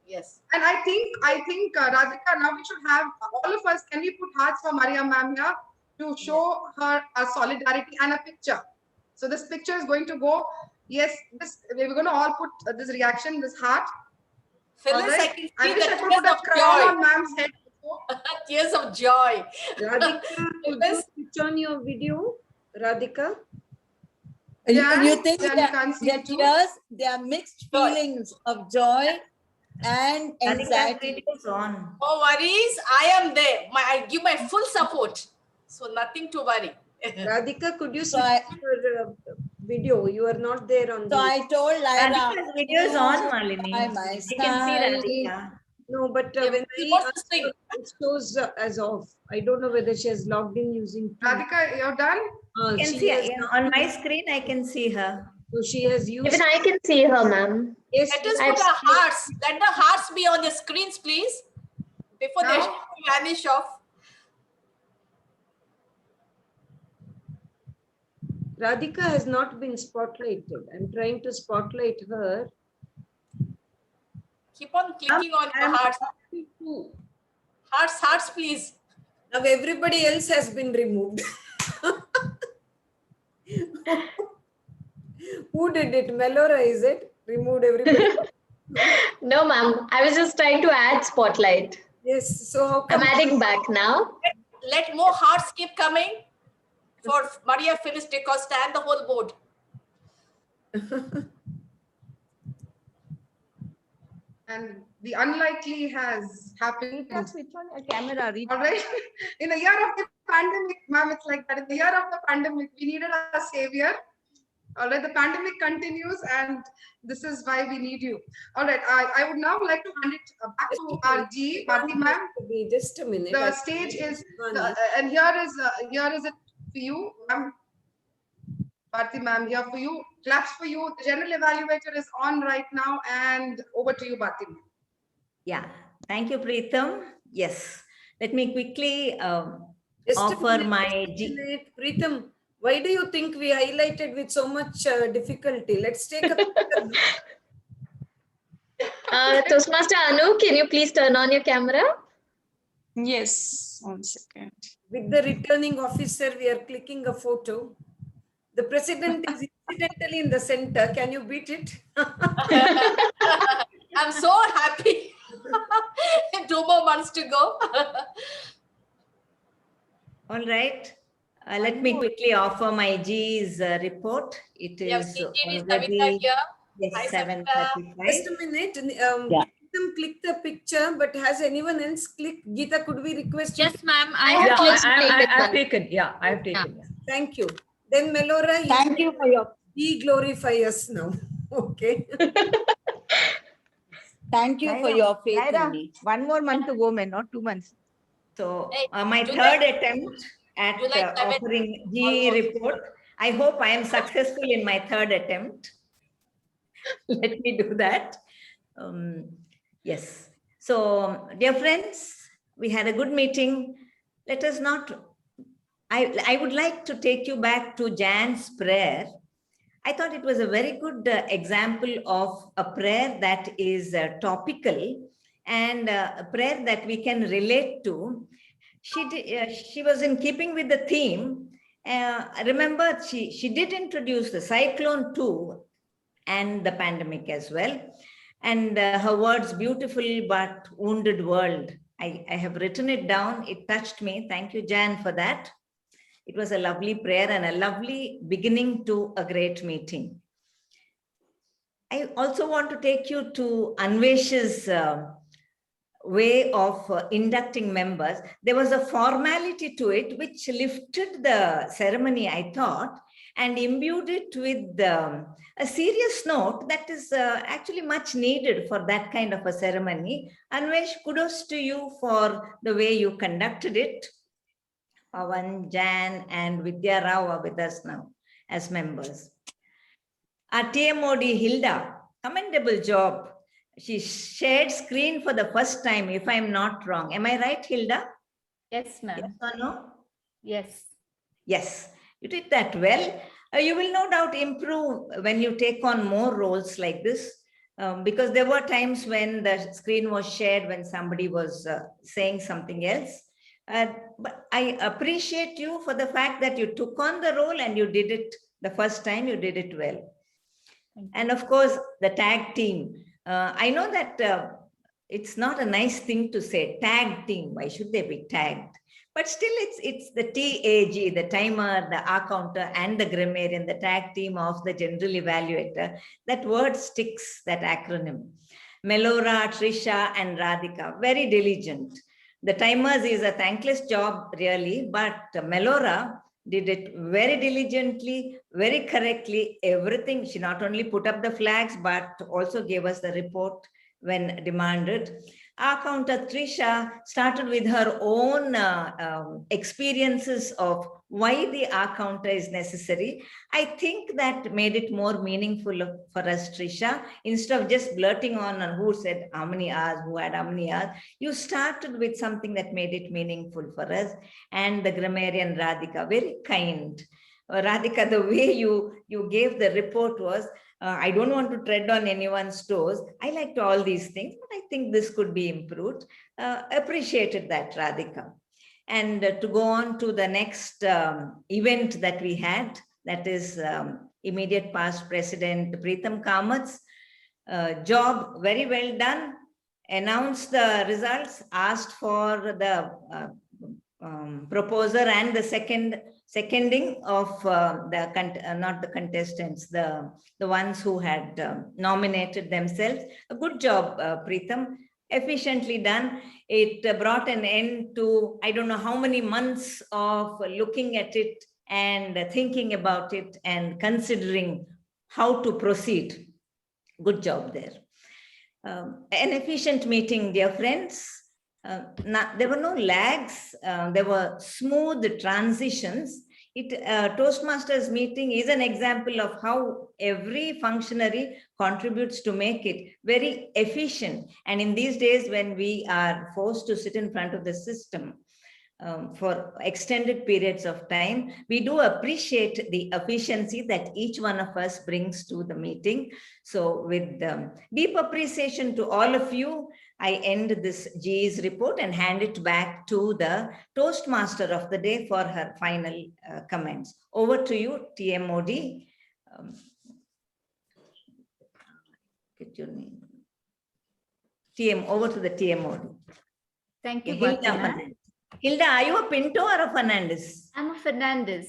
Yes. And I think Radhika, now we should have all of us. Can we put hearts for Maria ma'am here to show her a solidarity and a picture? So this picture is going to go. Yes, we're going to all put this reaction, this heart. Phyllis, right. I wish I could put a crown on ma'am's head. Tears of joy. Radhika, could you switch on your video, Radhika? You think that tears, they are mixed feelings of joy and anxiety. No worries, I am there. I give my full support. So nothing to worry. Radhika, could you switch your video? You are not there on So I told Lyra. Radhika's video is on, Malini. You can see Radhika. No, but when it shows as off. I don't know whether she has logged in using. Radhika, you're done? I can see on my screen. I can see her. So she has used. Even I can see her, ma'am. Yes. Let us put our hearts. Let the hearts be on the screens, please. Before they vanish off. Radhika has not been spotlighted. I'm trying to spotlight her. Keep on clicking on your hearts. Hearts, please. Now everybody else has been removed. Who did it? Melora, is it? Removed everybody? No, ma'am. I was just trying to add spotlight. Yes. So I'm adding back now. Let more hearts keep coming. for Maria Feliz de Costa and the whole board. And the unlikely has happened. Switch on your camera, Rita. All right. In a year of the pandemic, ma'am, it's like that. In the year of the pandemic, we needed a savior. All right, the pandemic continues, and this is why we need you. All right, I would now like to hand it back to our G, Bharti ma'am. Just a minute. The stage is, and here is it for you, ma'am. Bharti ma'am, here for you. Claps for you. The general evaluator is on right now, and over to you, Bharti ma'am. Yeah, thank you, Preetham. Yes, let me quickly offer my G. Preetham, why do you think we highlighted with so much difficulty? Let's take a picture. Toastmaster Anu, can you please turn on your camera? Yes, 1 second. With the returning officer, we are clicking a photo. The president is incidentally in the center. Can you beat it? I'm so happy. 2 more months to go. All right. Let me quickly offer my G's report. It is already yes, 7:35. Just a minute. Preetham click the picture, but has anyone else clicked? Geeta, could we request? Yes, ma'am. I've taken. Yeah, I've taken. Yeah. Thank you. Then Melora, thank you for your de-glorify us now. Okay. Thank you for your faith in me. 1 more month to go, man, not 2 months. So my third attempt at offering G report. I hope I am successful in my third attempt. Let me do that. Yes. So, dear friends, we had a good meeting. Let us not, I would like to take you back to Jan's prayer. I thought it was a very good example of a prayer that is topical and a prayer that we can relate to. She was in keeping with the theme. Remember, she did introduce the cyclone too and the pandemic as well. And her words, beautiful but wounded world. I have written it down. It touched me. Thank you, Jan, for that. It was a lovely prayer and a lovely beginning to a great meeting. I also want to take you to Anvesh's way of inducting members. There was a formality to it which lifted the ceremony, I thought, and imbued it with a serious note that is actually much needed for that kind of a ceremony. Anvesh, kudos to you for the way you conducted it. Pawan, Jan, and Vidya Rao are with us now as members. Our TMOD, Hilda, commendable job. She shared screen for the first time, if I'm not wrong. Am I right, Hilda? Yes, ma'am. Yes or no? Yes. Yes, you did that well. You will no doubt improve when you take on more roles like this, because there were times when the screen was shared when somebody was saying something else. But I appreciate you for the fact that you took on the role and you did it the first time, you did it well. And of course, the tag team. I know that it's not a nice thing to say, tag team. Why should they be tagged? But still, it's the TAG, the timer, the R counter, and the grammarian, the tag team of the general evaluator. That word sticks, that acronym. Melora, Trisha, and Radhika, very diligent. The timers is a thankless job, really, but Melora did it very diligently, very correctly, everything. She not only put up the flags, but also gave us the report when demanded. Our counter, Trisha, started with her own experiences of why the R counter is necessary. I think that made it more meaningful for us, Trisha. Instead of just blurting on who said how many hours, who had how many hours, you started with something that made it meaningful for us. And the grammarian Radhika, very kind. Radhika, the way you gave the report was, I don't want to tread on anyone's toes. I liked all these things, but I think this could be improved. Appreciated that, Radhika. And to go on to the next event that we had, that is immediate past President Preetham Kamat's job, very well done. Announced the results, asked for the proposer and the second seconding of not the contestants, the ones who had nominated themselves. A good job, Preetham. Efficiently done. It brought an end to, I don't know how many months of looking at it and thinking about it and considering how to proceed. Good job there. An efficient meeting, dear friends. There were no lags. There were smooth transitions. Toastmasters meeting is an example of how every functionary contributes to make it very efficient. And in these days when we are forced to sit in front of the system for extended periods of time, we do appreciate the efficiency that each one of us brings to the meeting. So with deep appreciation to all of you, I end this GE's report and hand it back to the Toastmaster of the day for her final comments. Over to you, TMOD. Get your name. Over to the TMOD. Thank you, Hilda. Hilda, are you a Pinto or a Fernandes? I'm a Fernandes.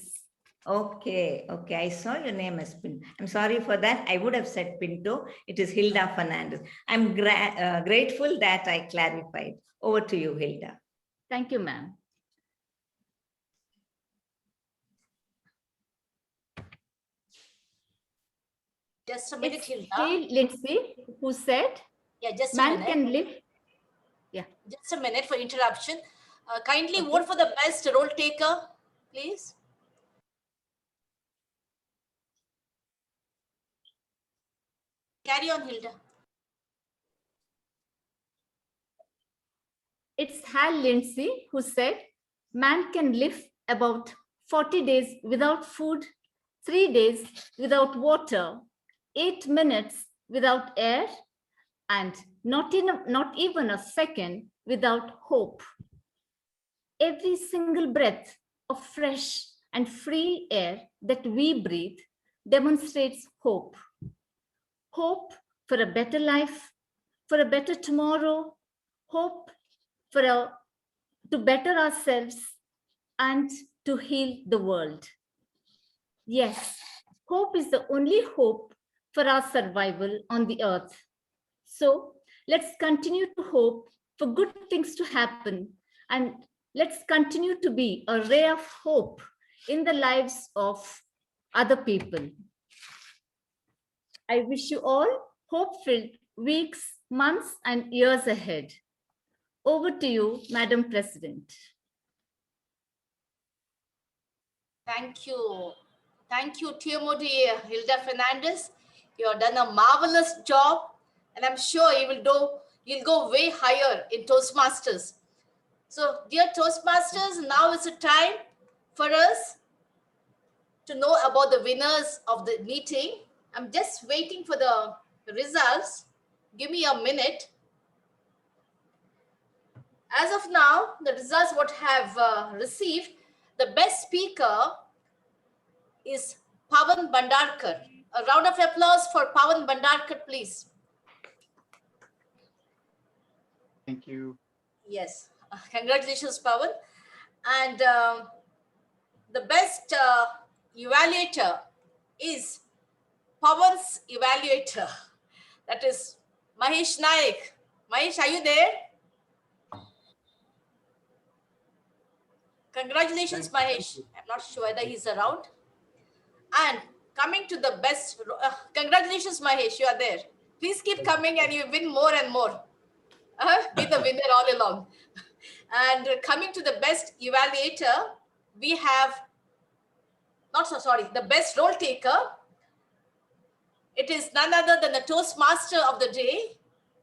Okay, okay. I saw your name as Pinto. I'm sorry for that. I would have said Pinto. It is Hilda Fernandes. I'm grateful that I clarified. Over to you, Hilda. Thank you, ma'am. Just a minute, Hilda. Lindsay, who said, yeah, just a man minute. can live. Yeah. Just a minute for interruption. Kindly vote for the best role taker, please. Carry on, Hilda. It's Hal Lindsay who said, man can live about 40 days without food, 3 days without water, 8 minutes without air, and not even a second without hope. Every single breath of fresh and free air that we breathe demonstrates hope. Hope for a better life, for a better tomorrow, hope to better ourselves and to heal the world. Yes, hope is the only hope for our survival on the earth. So let's continue to hope for good things to happen, and let's continue to be a ray of hope in the lives of other people. I wish you all hope-filled weeks, months, and years ahead. Over to you, Madam President. Thank you. Thank you, TMOD Hilda Fernandes. You have done a marvelous job, and I'm sure you'll go way higher in Toastmasters. So, dear Toastmasters, now is the time for us to know about the winners of the meeting. I'm just waiting for the results. Give me a minute. As of now, the results what have received, the best speaker is Pawan Bhandarkar. A round of applause for Pawan Bhandarkar, please. Thank you. Yes, congratulations, Pawan. And the best evaluator is Pawan's evaluator. That is Mahesh Naik. Mahesh, are you there? Congratulations, Mahesh. I'm not sure whether he's around. And coming to the best, congratulations, Mahesh, you are there. Please keep coming and you win more and more. Be the winner all along. And coming to the best evaluator, we have, the best role taker. It is none other than the Toastmaster of the day,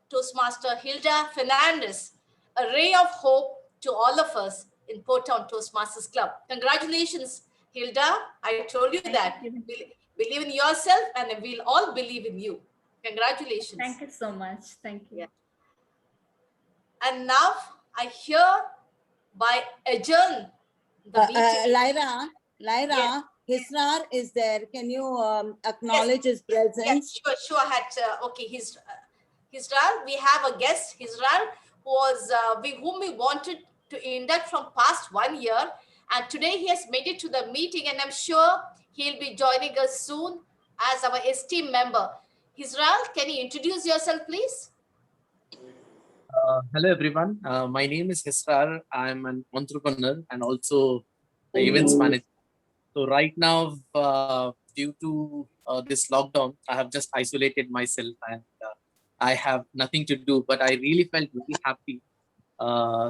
Toastmaster Hilda Fernandes, a ray of hope to all of us in Port Town Toastmasters Club. Congratulations, Hilda. I told you that. Believe in yourself and we'll all believe in you. Congratulations. Thank you so much. Thank you. Yeah. And now I hereby adjourn the meeting. Lyra, Yes. Hisrar is there. Can you acknowledge his presence? Yes, sure. Okay, Hisrar, we have a guest, Hisrar, who was whom we wanted to induct from past 1 year, And today he has made it to the meeting, and I'm sure he'll be joining us soon as our esteemed member. Israel, can you introduce yourself, please? Hello, everyone. My name is Hisrar. I'm an entrepreneur and also an events manager. So right now, due to this lockdown, I have just isolated myself and I have nothing to do. But I really felt very happy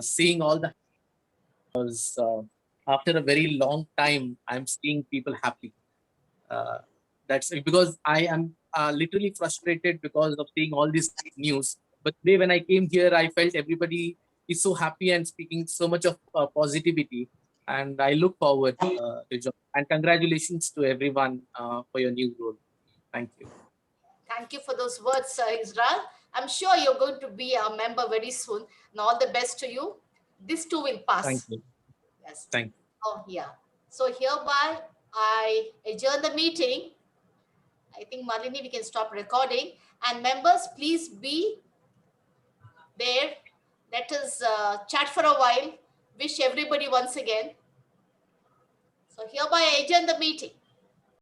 seeing all the. Because after a very long time, I'm seeing people happy. That's because I am literally frustrated because of seeing all this news. But today when I came here, I felt everybody is so happy and speaking so much of positivity. And I look forward to join. And congratulations to everyone for your new role. Thank you. Thank you for those words, Israel. I'm sure you're going to be a member very soon. And all the best to you. This too will pass. Thank you. Yes. Thank you. Oh, yeah. So hereby, I adjourn the meeting. I think, Malini, we can stop recording. And members, please be there. Let us chat for a while. Wish everybody once again. So hereby, I adjourn the meeting.